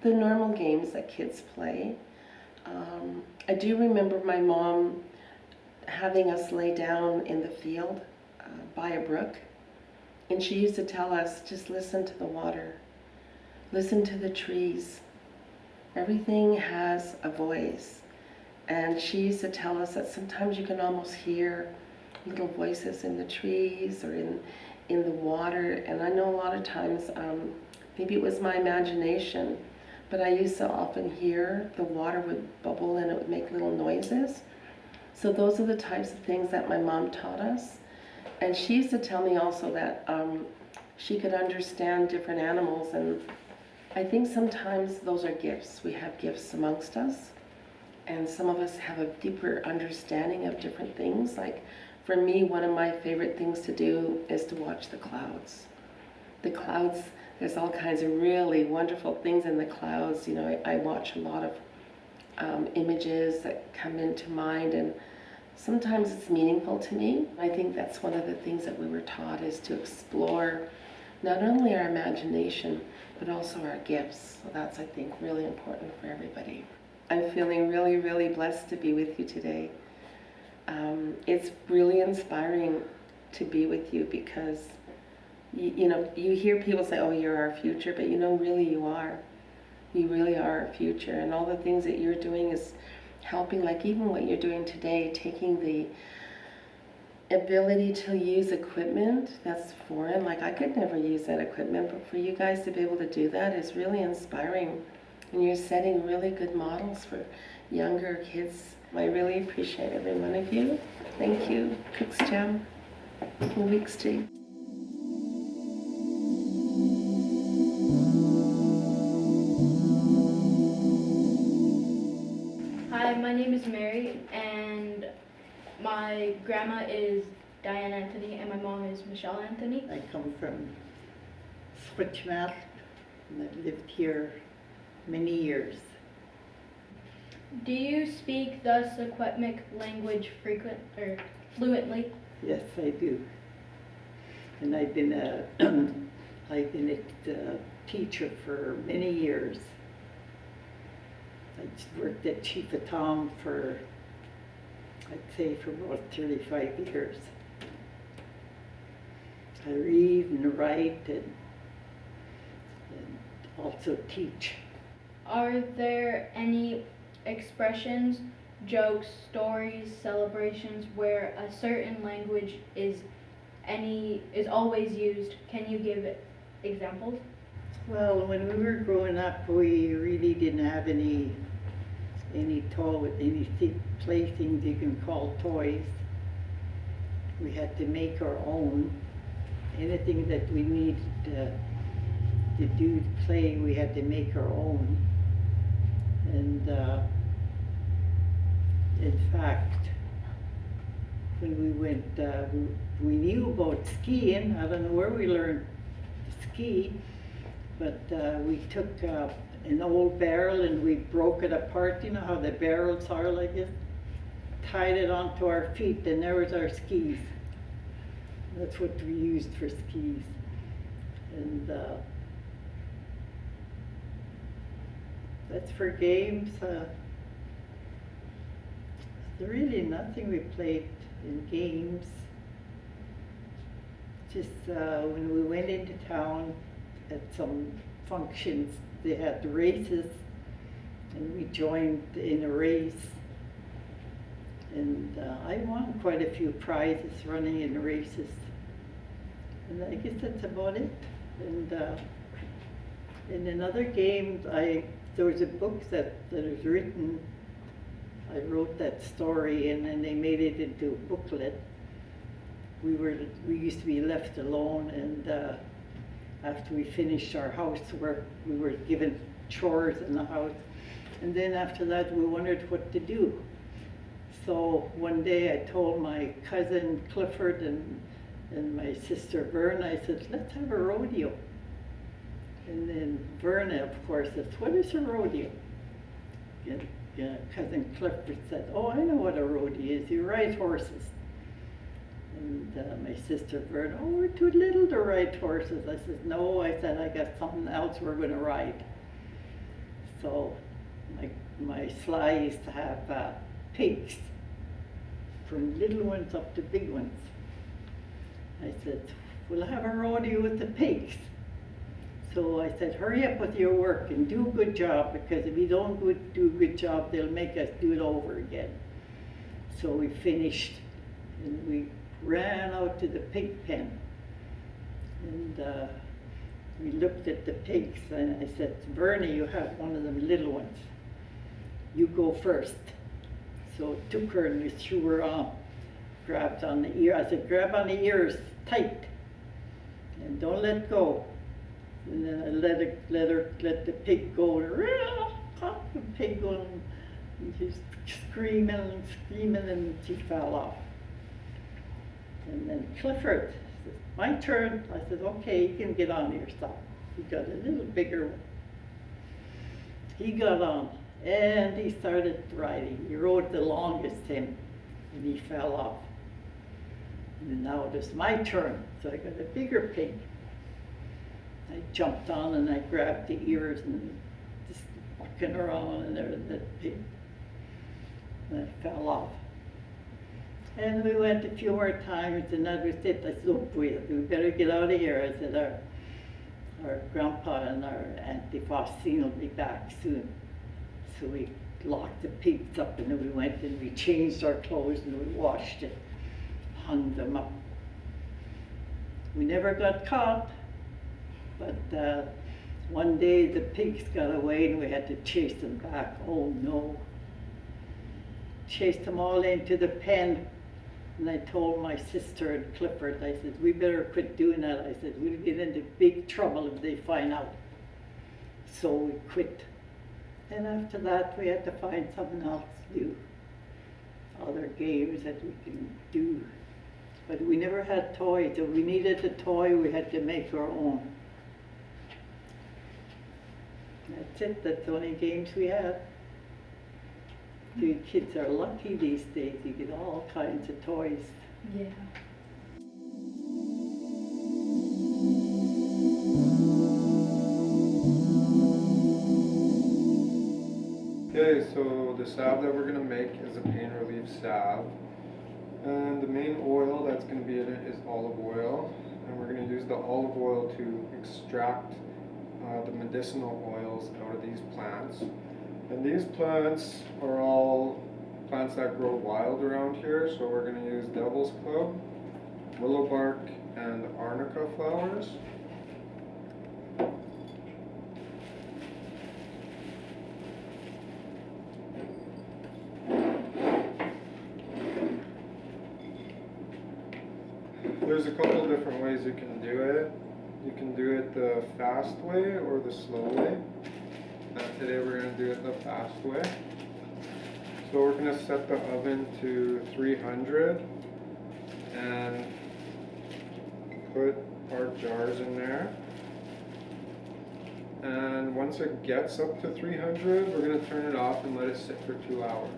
The normal games that kids play. I do remember my mom having us lay down in the field by a brook, and she used to tell us, just listen to the water, listen to the trees. Everything has a voice. And she used to tell us that sometimes you can almost hear little voices in the trees or in the water. And I know a lot of times, maybe it was my imagination, but I used to often hear the water would bubble and it would make little noises. So those are the types of things that my mom taught us. And she used to tell me also that she could understand different animals, and I think sometimes those are gifts. We have gifts amongst us, and some of us have a deeper understanding of different things. Like for me, one of my favorite things to do is to watch the clouds. The clouds, there's all kinds of really wonderful things in the clouds. You know, I watch a lot of images that come into mind, and sometimes it's meaningful to me. I think that's one of the things that we were taught, is to explore not only our imagination, but also our gifts. So that's, I think, really important for everybody. I'm feeling really, really blessed to be with you today. It's really inspiring to be with you because, you know, you hear people say, oh, you're our future, but you know, really you are. You really are our future. And all the things that you're doing is helping, like even what you're doing today, taking the ability to use equipment that's foreign. Like I could never use that equipment, but for you guys to be able to do that is really inspiring. And you're setting really good models for younger kids. I really appreciate every one of you. Thank you. Cook's Jam. Weeks to you. Hi, my name is Mary, and my grandma is Diane Anthony, and my mom is Michelle Anthony. I come from Switchmath, and I've lived here many years. Do you speak the Secwepemc language fluently? Yes, I do. And I've been a teacher for many years. I worked at Chief of Tom for, I'd say, for about 35 years. I read and write and also teach. Are there any expressions, jokes, stories, celebrations where a certain language is always used? Can you give examples? Well, when we were growing up, we really didn't have any playthings you can call toys. We had to make our own. Anything that we needed to do to play, we had to make our own. And in fact, when we went, we knew about skiing. I don't know where we learned to ski, but we took an old barrel and we broke it apart. You know how the barrels are like this? Tied it onto our feet, and there was our skis. That's what we used for skis. And that's for games. There's really nothing we played in games. Just when we went into town at some functions, they had races, and we joined in a race. And I won quite a few prizes running in races. And I guess that's about it. And in other games, there was a book that was written. I wrote that story, and then they made it into a booklet. We used to be left alone, and after we finished our housework, we were given chores in the house. And then after that, we wondered what to do. So one day I told my cousin Clifford and my sister Verna, I said, let's have a rodeo. And then Verna, of course, says, what is a rodeo? And cousin Clifford said, oh, I know what a rodeo is. You ride horses. And my sister Verna, oh, we're too little to ride horses. I said, no, I said, I got something else we're going to ride. So my sly used to have pigs, from little ones up to big ones. I said, we'll have a rodeo with the pigs. So I said, hurry up with your work and do a good job, because if you don't do a good job, they'll make us do it over again. So we finished, and we ran out to the pig pen. And we looked at the pigs, and I said, Bernie, you have one of them little ones. You go first. So I took her and we threw her on, grabbed on the ear. I said, grab on the ears tight, and don't let go. And then I let the pig go. The pig going, and she's screaming and screaming, and she fell off. And then Clifford said, my turn. I said, okay, you can get on yourself. He got a little bigger one. He got on, and he started riding. He rode the longest him, and he fell off. And now it was my turn, so I got a bigger pig. I jumped on and I grabbed the ears and just walking around and there was that pig. And I fell off. And we went a few more times and that was it. I said, oh boy, we better get out of here. I said, our grandpa and our Auntie Faustine will be back soon. So we locked the pigs up and then we went and we changed our clothes and we washed it, hung them up. We never got caught, but one day the pigs got away and we had to chase them back. Oh no. Chased them all into the pen. And I told my sister and Clifford, I said, we better quit doing that. I said, we'll get into big trouble if they find out. So we quit. And after that, we had to find something else to do. Other games that we can do. But we never had toys. If we needed a toy, we had to make our own. That's it. That's the only games we had. The kids are lucky these days. You get all kinds of toys. Yeah. Okay, so the salve that we're going to make is a pain relief salve. And the main oil that's going to be in it is olive oil. And we're going to use the olive oil to extract the medicinal oils out of these plants. And these plants are all plants that grow wild around here. So we're going to use devil's club, willow bark, and arnica flowers. There's a couple different ways you can do it. You can do it the fast way or the slow way. And today we're going to do it the fast way. So we're going to set the oven to 300 and put our jars in there. And once it gets up to 300, we're going to turn it off and let it sit for 2 hours.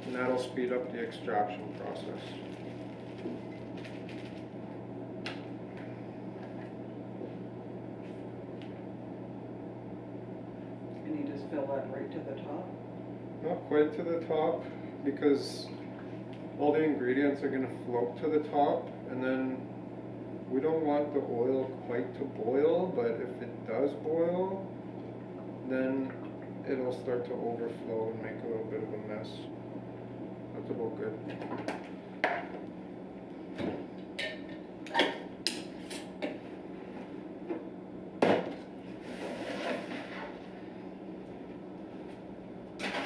And that'll speed up the extraction process. And you just fill that right to the top? Not quite to the top, because all the ingredients are going to float to the top, and then we don't want the oil quite to boil, but if it does boil, then it'll start to overflow and make a little bit of a mess. That's about good.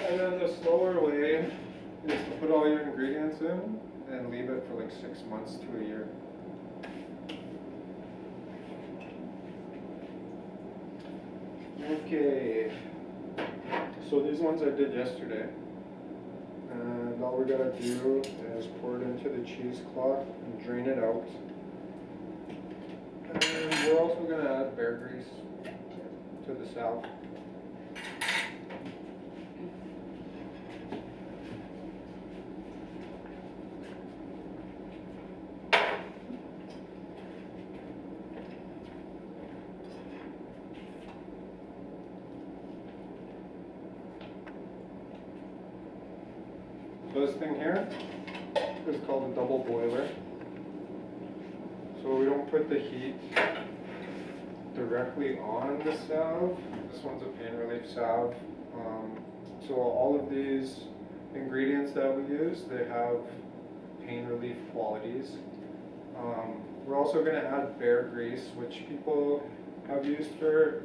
And then the slower way is to put all your ingredients in and leave it for like 6 months to a year. Okay, so these ones I did yesterday. And all we gotta do is pour it into the cheesecloth and drain it out. And we're also gonna add bear grease to the salve. So this thing here is called a double boiler. So we don't put the heat directly on the salve. This one's a pain relief salve. So all of these ingredients that we use, they have pain relief qualities. We're also going to add bear grease, which people have used for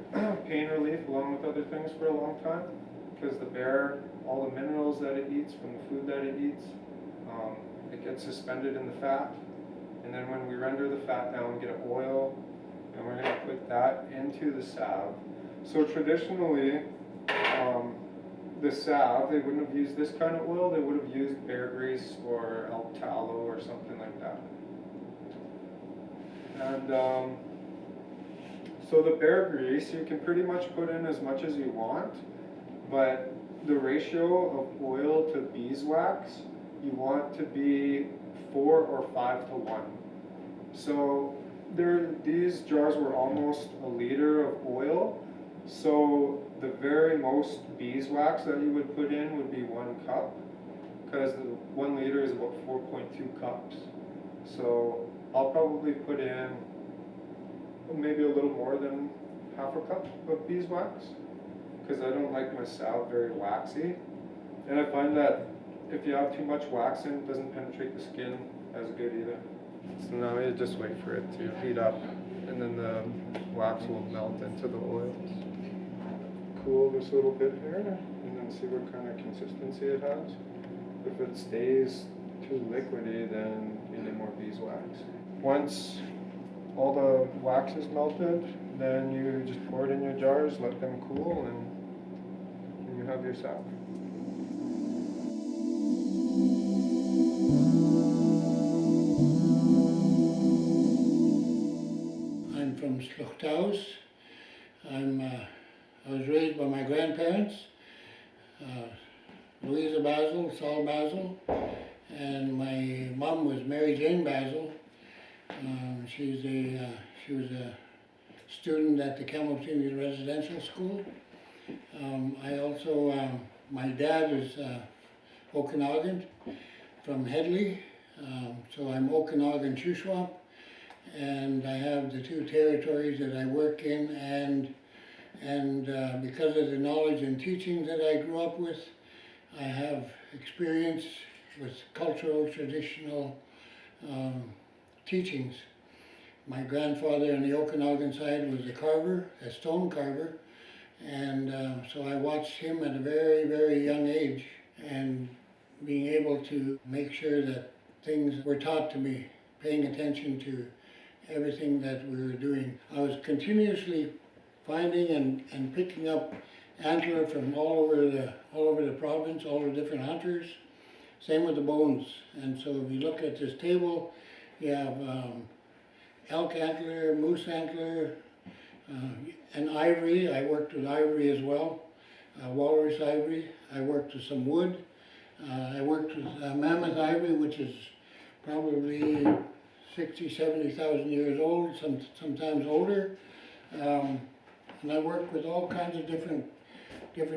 pain relief along with other things for a long time, because the bear, all the minerals that it eats from the food that it eats, it gets suspended in the fat, and then when we render the fat down, we get oil, and we're going to put that into the salve. So traditionally, the salve, they wouldn't have used this kind of oil, they would have used bear grease or elk tallow or something like that. And so the bear grease, you can pretty much put in as much as you want, but the ratio of oil to beeswax, you want to be 4 or 5 to 1. So These jars were almost a liter of oil, so the very most beeswax that you would put in would be 1 cup, because the 1 liter is about 4.2 cups. So I'll probably put in maybe a little more than half a cup of beeswax, because I don't like my salve very waxy. And I find that if you have too much wax in, it doesn't penetrate the skin as good either. So now you just wait for it to heat up, and then the wax will melt into the oils. Cool this little bit here, and then see what kind of consistency it has. If it stays too liquidy, then you need more beeswax. Once all the wax is melted, then you just pour it in your jars, let them cool, and you have your salve. I'm from Sluchthaus. I was raised by my grandparents, Louisa Basil, Saul Basil, and my mom was Mary Jane Basil. She was a student at the Kamloops Indian Residential School. My dad was Okanagan from Headley, so I'm Okanagan Shuswap, and I have the 2 territories that I work in, and because of the knowledge and teaching that I grew up with, I have experience with cultural, traditional teachings. My grandfather on the Okanagan side was a carver, a stone carver, and so I watched him at a very, very young age, and being able to make sure that things were taught to me, paying attention to everything that we were doing. I was continuously finding and picking up antler from all over the province, all the different hunters. Same with the bones. And so if you look at this table, you have elk antler, moose antler, and ivory. I worked with ivory as well, walrus ivory. I worked with some wood. I worked with mammoth ivory, which is probably 60, 70,000 years old, sometimes older. And I worked with all kinds of different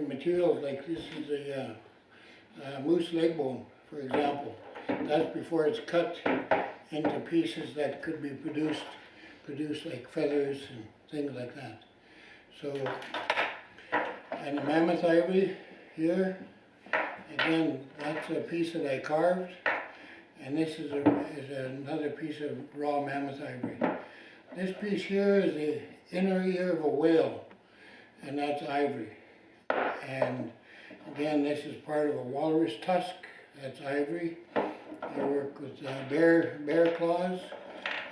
materials, like this is a moose leg bone, for example. That's before it's cut into pieces that could be produced like feathers and things like that. So, and the mammoth ivory here, again, that's a piece that I carved, and this is another piece of raw mammoth ivory. This piece here is the inner ear of a whale, and that's ivory. And again, this is part of a walrus tusk, that's ivory. I work with bear claws,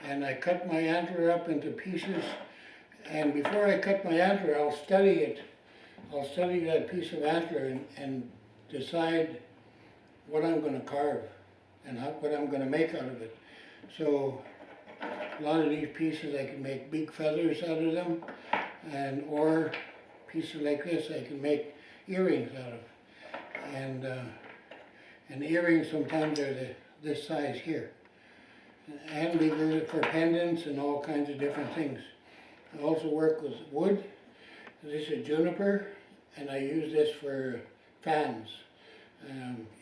and I cut my antler up into pieces, and before I cut my antler, I'll study it. I'll study that piece of antler and decide what I'm going to carve and what I'm going to make out of it. So a lot of these pieces I can make big feathers out of them, or pieces like this I can make earrings out of. And earrings sometimes are this size here, and bigger for pendants and all kinds of different things. I also work with wood. This is juniper, and I use this for fans,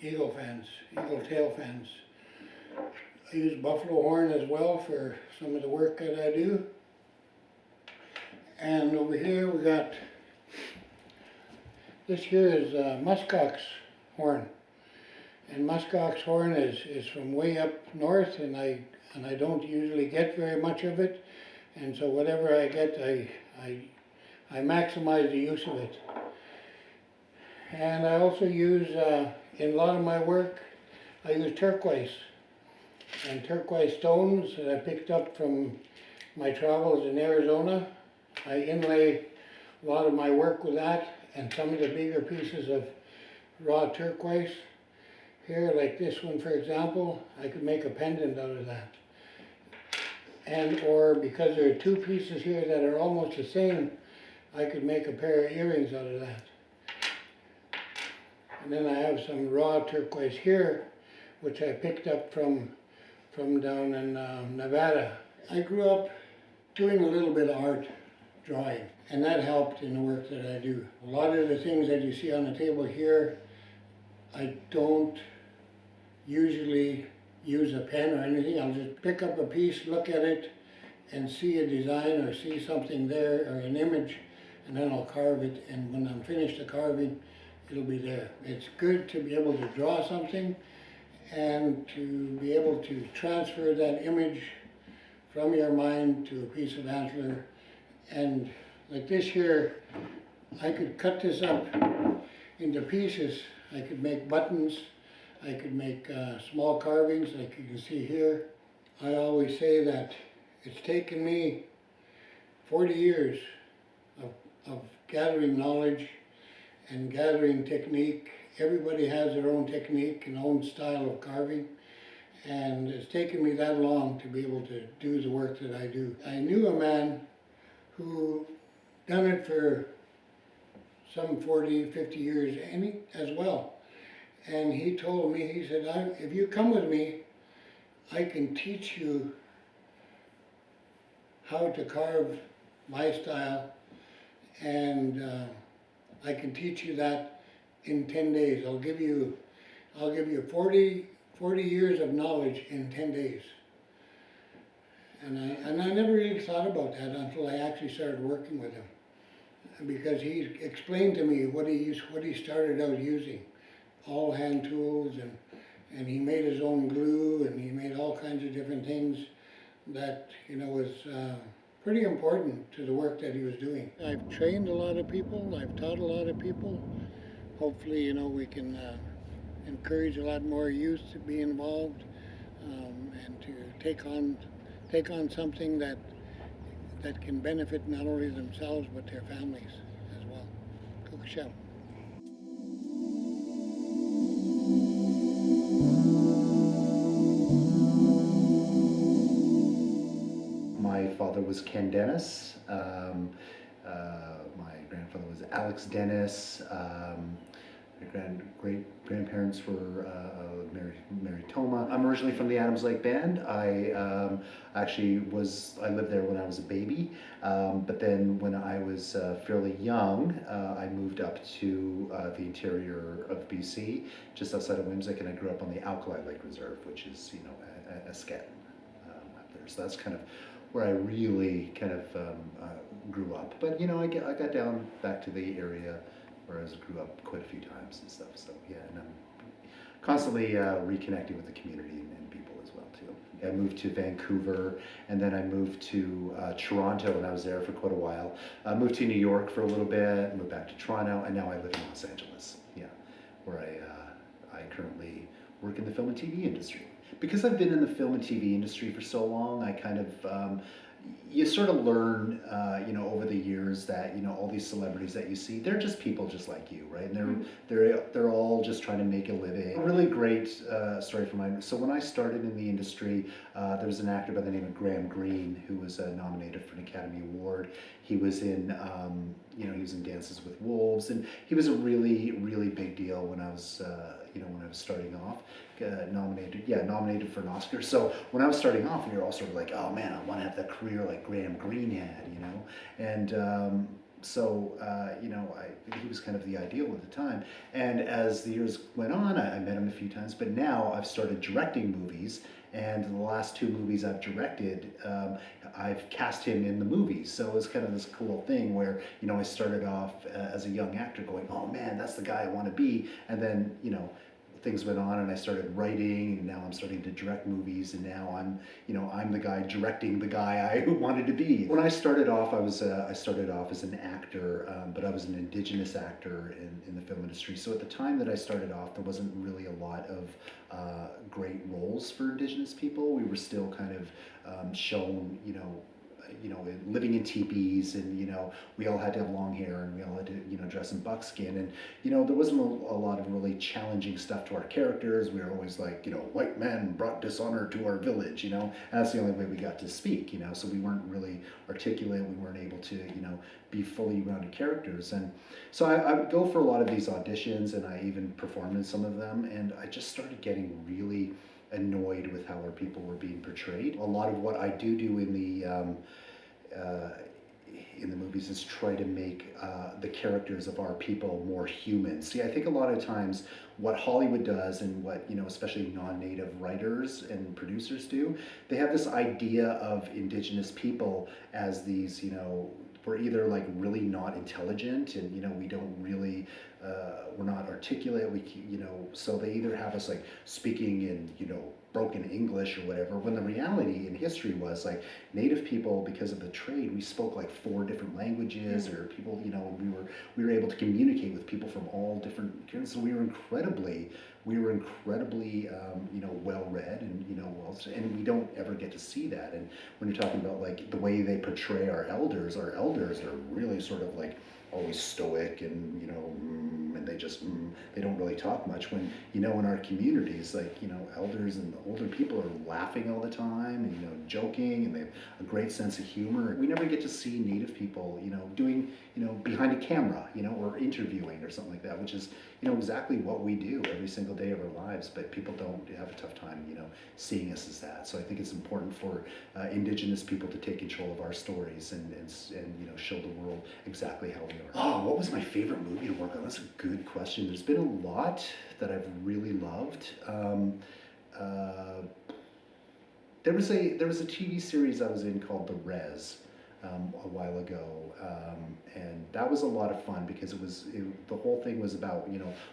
eagle tail fans. I use buffalo horn as well for some of the work that I do. And over here we got, this here is muskox horn. And muskox horn is from way up north, and I don't usually get very much of it. And so whatever I get, I maximize the use of it. And I also use, in a lot of my work, I use turquoise. And turquoise stones that I picked up from my travels in Arizona. I inlay a lot of my work with that, and some of the bigger pieces of raw turquoise. Here, like this one for example, I could make a pendant out of that. And or because there are 2 pieces here that are almost the same, I could make a pair of earrings out of that. And then I have some raw turquoise here, which I picked up from down in Nevada. I grew up doing a little bit of art drawing, and that helped in the work that I do. A lot of the things that you see on the table here, I don't usually use a pen or anything. I'll just pick up a piece, look at it, and see a design or see something there or an image, and then I'll carve it, and when I'm finished the carving, it'll be there. It's good to be able to draw something and to be able to transfer that image from your mind to a piece of antler. And like this here, I could cut this up into pieces. I could make buttons, I could make small carvings like you can see here. I always say that it's taken me 40 years of gathering knowledge and gathering technique. Everybody has their own technique and own style of carving, and it's taken me that long to be able to do the work that I do. I knew a man who done it for some 40, 50 years as well. And he told me, he said, if you come with me, I can teach you how to carve my style, and I can teach you that in 10 days. I'll give you 40 years of knowledge in 10 days. And I never really thought about that until I actually started working with him, because he explained to me what he started out using, all hand tools, and he made his own glue, and he made all kinds of different things that was pretty important to the work that he was doing. I've trained a lot of people, I've taught a lot of people. Hopefully, we can encourage a lot more youth to be involved and to take on something that can benefit not only themselves but their families as well. Kukashel. My father was Ken Dennis. My grandfather was Alex Dennis. My great-grandparents were Mary Toma. I'm originally from the Adams Lake Band. I lived there when I was a baby, but then when I was fairly young, I moved up to the interior of BC, just outside of Whimsic, and I grew up on the Alkali Lake Reserve, which is, a Esquetin up there. So that's kind of where I really kind of grew up. But I got down back to the area where I grew up quite a few times and stuff. So yeah, and I'm constantly reconnecting with the community and people as well too. I moved to Vancouver, and then I moved to Toronto, and I was there for quite a while. I moved to New York for a little bit, moved back to Toronto, and now I live in Los Angeles. Yeah, where I currently work in the film and TV industry. Because I've been in the film and TV industry for so long, I kind of, you sort of learn, over the years that, all these celebrities that you see, they're just people just like you, right? And they're all just trying to make a living. A really great story for mine. So when I started in the industry, there was an actor by the name of Graham Greene who was nominated for an Academy Award. He was in, he was in Dances with Wolves, and he was a really, really big deal when I was, when I was starting off. Nominated for an Oscar. So when I was starting off, we were all sort of like, oh man, I want to have that career like Graham Greene had, and he was kind of the ideal at the time. And as the years went on, I met him a few times, but now I've started directing movies, and the last 2 movies I've directed, I've cast him in the movies. So it's kind of this cool thing where, I started off as a young actor going, oh man, that's the guy I want to be, and then, things went on, and I started writing, and now I'm starting to direct movies, and now I'm the guy directing the guy I wanted to be. When I started off, I started off as an actor, but I was an Indigenous actor in the film industry. So at the time that I started off, there wasn't really a lot of great roles for Indigenous people. We were still kind of shown, living in teepees, and we all had to have long hair, and we all had to dress in buckskin, and there wasn't a lot of really challenging stuff to our characters. We were always like, white men brought dishonor to our village, and that's the only way we got to speak, so we weren't really articulate. We weren't able to be fully rounded characters. And so I would go for a lot of these auditions, and I even performed in some of them, and I just started getting really annoyed with how our people were being portrayed. A lot of what I do in the in the movies is try to make the characters of our people more human. See, I think a lot of times what Hollywood does and what, especially non-native writers and producers do, they have this idea of Indigenous people as these, we're either like really not intelligent and, we don't really, we're not articulate, so they either have us like speaking in, broken English or whatever, when the reality in history was like Native people, because of the trade, we spoke like 4 different languages, or people, we were able to communicate with people from all different, so we were incredibly, well-read and, and we don't ever get to see that. And when you're talking about like the way they portray our elders are really sort of like always stoic and, and they just, they don't really talk much, when, in our communities, like, elders and older people are laughing all the time and, joking, and they have a great sense of humor. We never get to see Native people, doing, behind a camera, or interviewing or something like that, which is, exactly what we do every single day of our lives, but people don't have a tough time, seeing us as that. So I think it's important for Indigenous people to take control of our stories and show the world exactly how we are. Oh, what was my favorite movie to work on? That's a good question. There's been a lot that I've really loved. There was a TV series I was in called The Res a while ago, and that was a lot of fun because the whole thing was about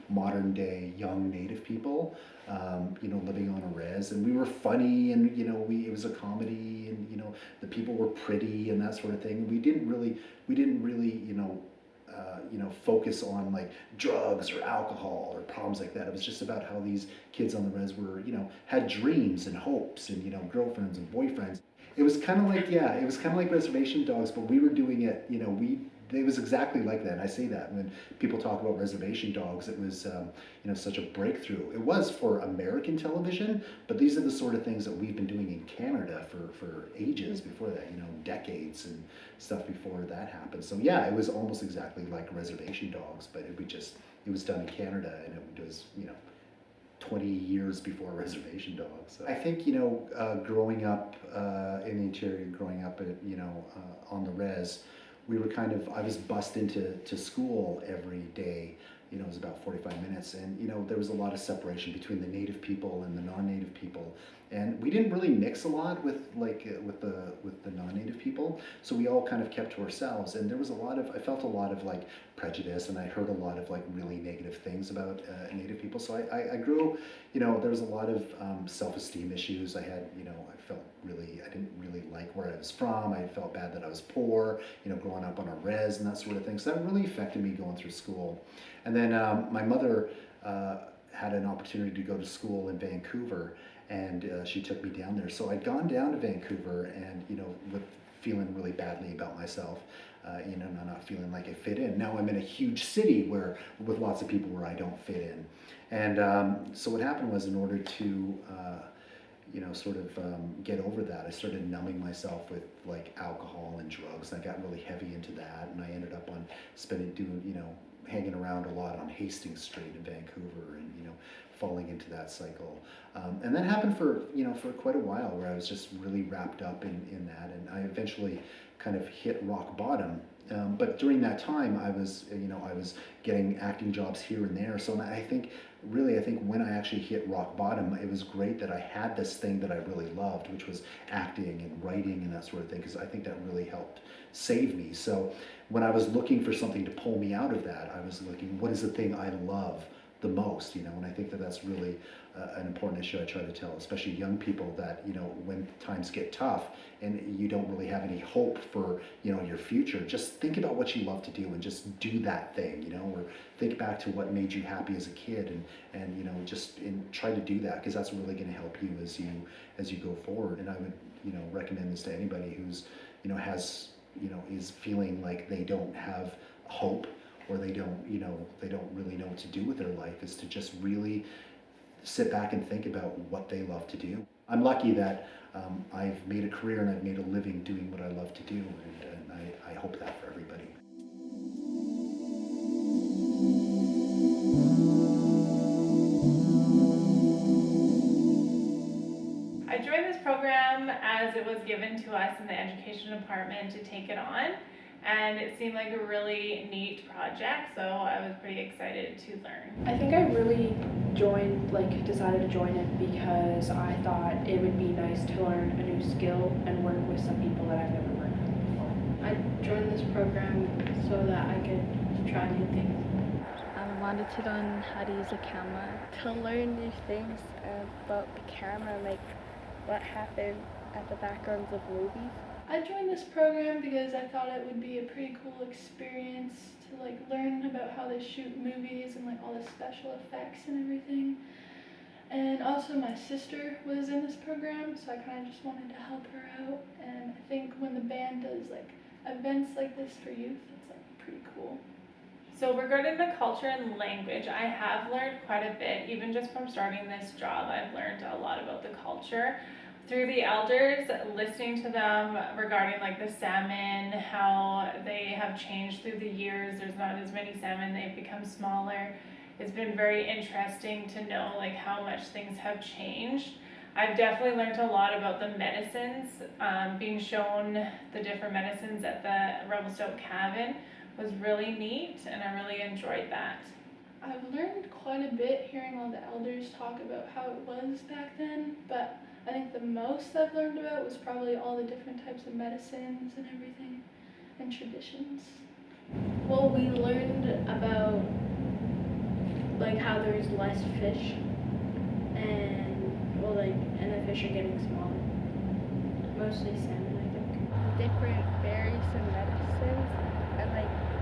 modern day young Native people, living on a res, and we were funny, and it was a comedy, and the people were pretty and that sort of thing. We didn't really focus on like drugs or alcohol or problems like that. It was just about how these kids on the res were, had dreams and hopes and, girlfriends and boyfriends. It was kind of like, it was kind of like Reservation Dogs, but we were doing it, it was exactly like that. And I say that when people talk about Reservation Dogs, it was, such a breakthrough. It was for American television, but these are the sort of things that we've been doing in Canada for ages before that, decades and stuff before that happened. So yeah, it was almost exactly like Reservation Dogs, but it was done in Canada, and it was, 20 years before Reservation Dogs. So I think, growing up in the interior, growing up at, on the res, we were I was bussed into school every day. It was about 45 minutes, and there was a lot of separation between the Native people and the non-Native people, and we didn't really mix a lot with the non-Native people. So we all kind of kept to ourselves, and there was I felt a lot of like prejudice, and I heard a lot of like really negative things about Native people. So I grew, there was a lot of self-esteem issues. I had, I didn't really like where I was from. I felt bad that I was poor, growing up on a res and that sort of thing. So that really affected me going through school. And then my mother had an opportunity to go to school in Vancouver, and she took me down there. So I'd gone down to Vancouver, and with feeling really badly about myself, not feeling like I fit in. Now I'm in a huge city with lots of people where I don't fit in. And so what happened was, in order to get over that, I started numbing myself with like alcohol and drugs. And I got really heavy into that, and I ended up hanging around a lot on Hastings Street in Vancouver, and falling into that cycle. And that happened for quite a while, where I was just really wrapped up in that, and I eventually kind of hit rock bottom. But during that time, I was getting acting jobs here and there. So I think when I actually hit rock bottom, it was great that I had this thing that I really loved, which was acting and writing and that sort of thing, because I think that really helped save me. So when I was looking for something to pull me out of that, I was looking, what is the thing I love the most, and I think that's really an important issue I try to tell, especially young people, that, when times get tough and you don't really have any hope for, your future, just think about what you love to do and just do that thing, or think back to what made you happy as a kid, and just try to do that, because that's really going to help you as you go forward. And I would, recommend this to anybody who's, is feeling like they don't have hope, or they don't really know what to do with their life, is to just really sit back and think about what they love to do. I'm lucky that I've made a career and I've made a living doing what I love to do, and I hope that for everybody. I joined this program program as it was given to us in the education department to take it on, and it seemed like a really neat project, so I was pretty excited to learn. I think I really decided to join it because I thought it would be nice to learn a new skill and work with some people that I've never worked with before. I joined this program so that I could try new things. I wanted to learn how to use a camera, to learn new things about the camera, like what happened at the backgrounds of movies. I joined this program because I thought it would be a pretty cool experience to learn about how they shoot movies and all the special effects and everything. And also my sister was in this program, so I kind of just wanted to help her out. And I think when the band does events like this for youth, it's pretty cool. So regarding the culture and language, I have learned quite a bit. Even just from starting this job, I've learned a lot about the culture. Through the elders, listening to them regarding the salmon, how they have changed through the years. There's not as many salmon, they've become smaller. It's been very interesting to know how much things have changed. I've definitely learned a lot about the medicines. Being shown the different medicines at the Revelstoke cabin was really neat, and I really enjoyed that. I've learned quite a bit hearing all the elders talk about how it was back then, but I think the most I've learned about was probably all the different types of medicines and everything, and traditions. Well, we learned about how there's less fish, and and the fish are getting smaller. Mostly salmon, I think. Different berries and medicines, and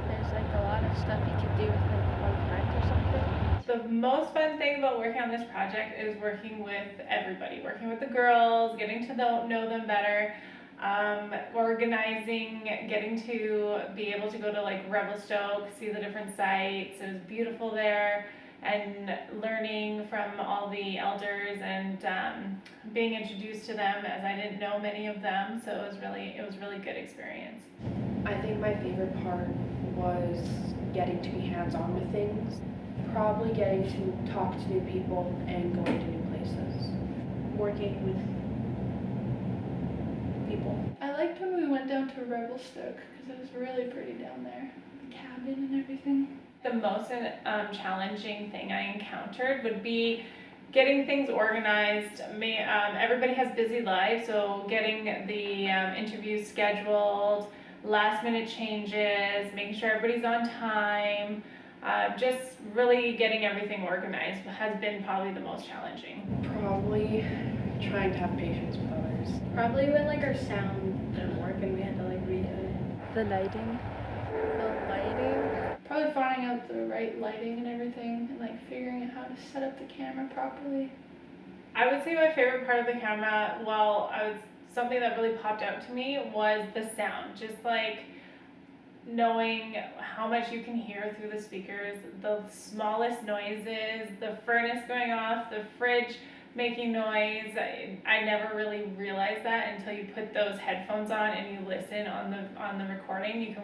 there's a lot of stuff you can do with one plant or something. The most fun thing about working on this project is working with everybody, working with the girls, getting to know them better, organizing, getting to be able to go to Revelstoke, see the different sites. It was beautiful there, and learning from all the elders and being introduced to them, as I didn't know many of them, so it was really good experience. I think my favorite part was getting to be hands-on with things. Probably getting to talk to new people and going to new places. Working with people. I liked when we went down to Revelstoke because it was really pretty down there. The cabin and everything. The most challenging thing I encountered would be getting things organized. Everybody has busy lives, so getting the interviews scheduled, last minute changes, making sure everybody's on time, just really getting everything organized has been probably the most challenging. Probably trying to have patience with others. Probably when our sound didn't work and we had to redo it. The lighting. Probably finding out the right lighting and everything, and figuring out how to set up the camera properly. I would say my favorite part of the camera, something that really popped out to me was the sound. Just knowing how much you can hear through the speakers, the smallest noises, the furnace going off, the fridge making noise. I never really realized that until you put those headphones on and you listen on the recording.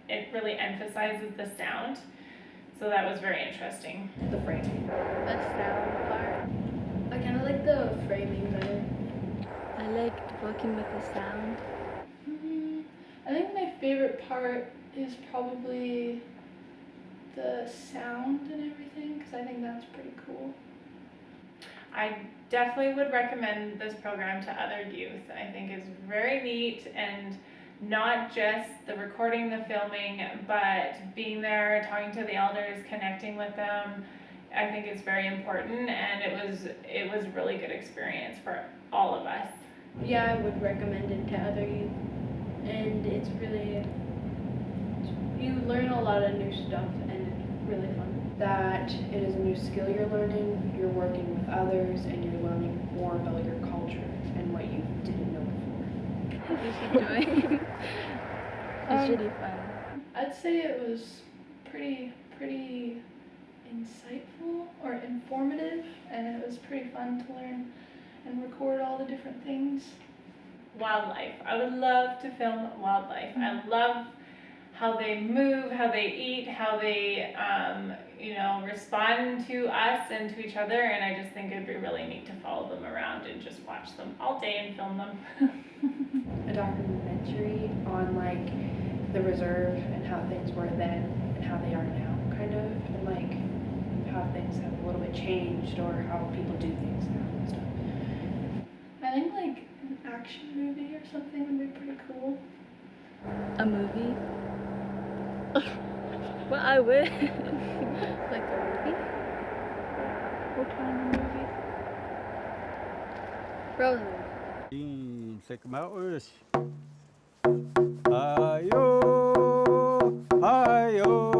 It really emphasizes the sound. So that was very interesting. The framing. The sound part. I kind of like the framing better. I liked working with the sound. I think my favorite part is probably the sound and everything, because I think that's pretty cool. I definitely would recommend this program to other youth. I think it's very neat, and not just the recording, the filming, but being there, talking to the elders, connecting with them. I think it's very important, and it was a really good experience for all of us. Yeah, I would recommend it to other youth, and you learn a lot of new stuff, and it's really fun. That it is a new skill you're learning, you're working with others, and you're learning more about your culture and what you didn't know before. You should do it. It's really fun. I'd say it was pretty insightful or informative, and it was pretty fun to learn and record all the different things. Wildlife. I would love to film wildlife. I love how they move, how they eat, how they, respond to us and to each other. And I just think it'd be really neat to follow them around and just watch them all day and film them. A documentary on like the reserve and how things were then and how they are now, kind of, and like how things have a little bit changed or how people do things now and stuff. I think like an action movie or something would be pretty cool. A movie? Well, I would. Like a movie? What kind of movie? Frozen. Check 'em out. Ayo, ayo.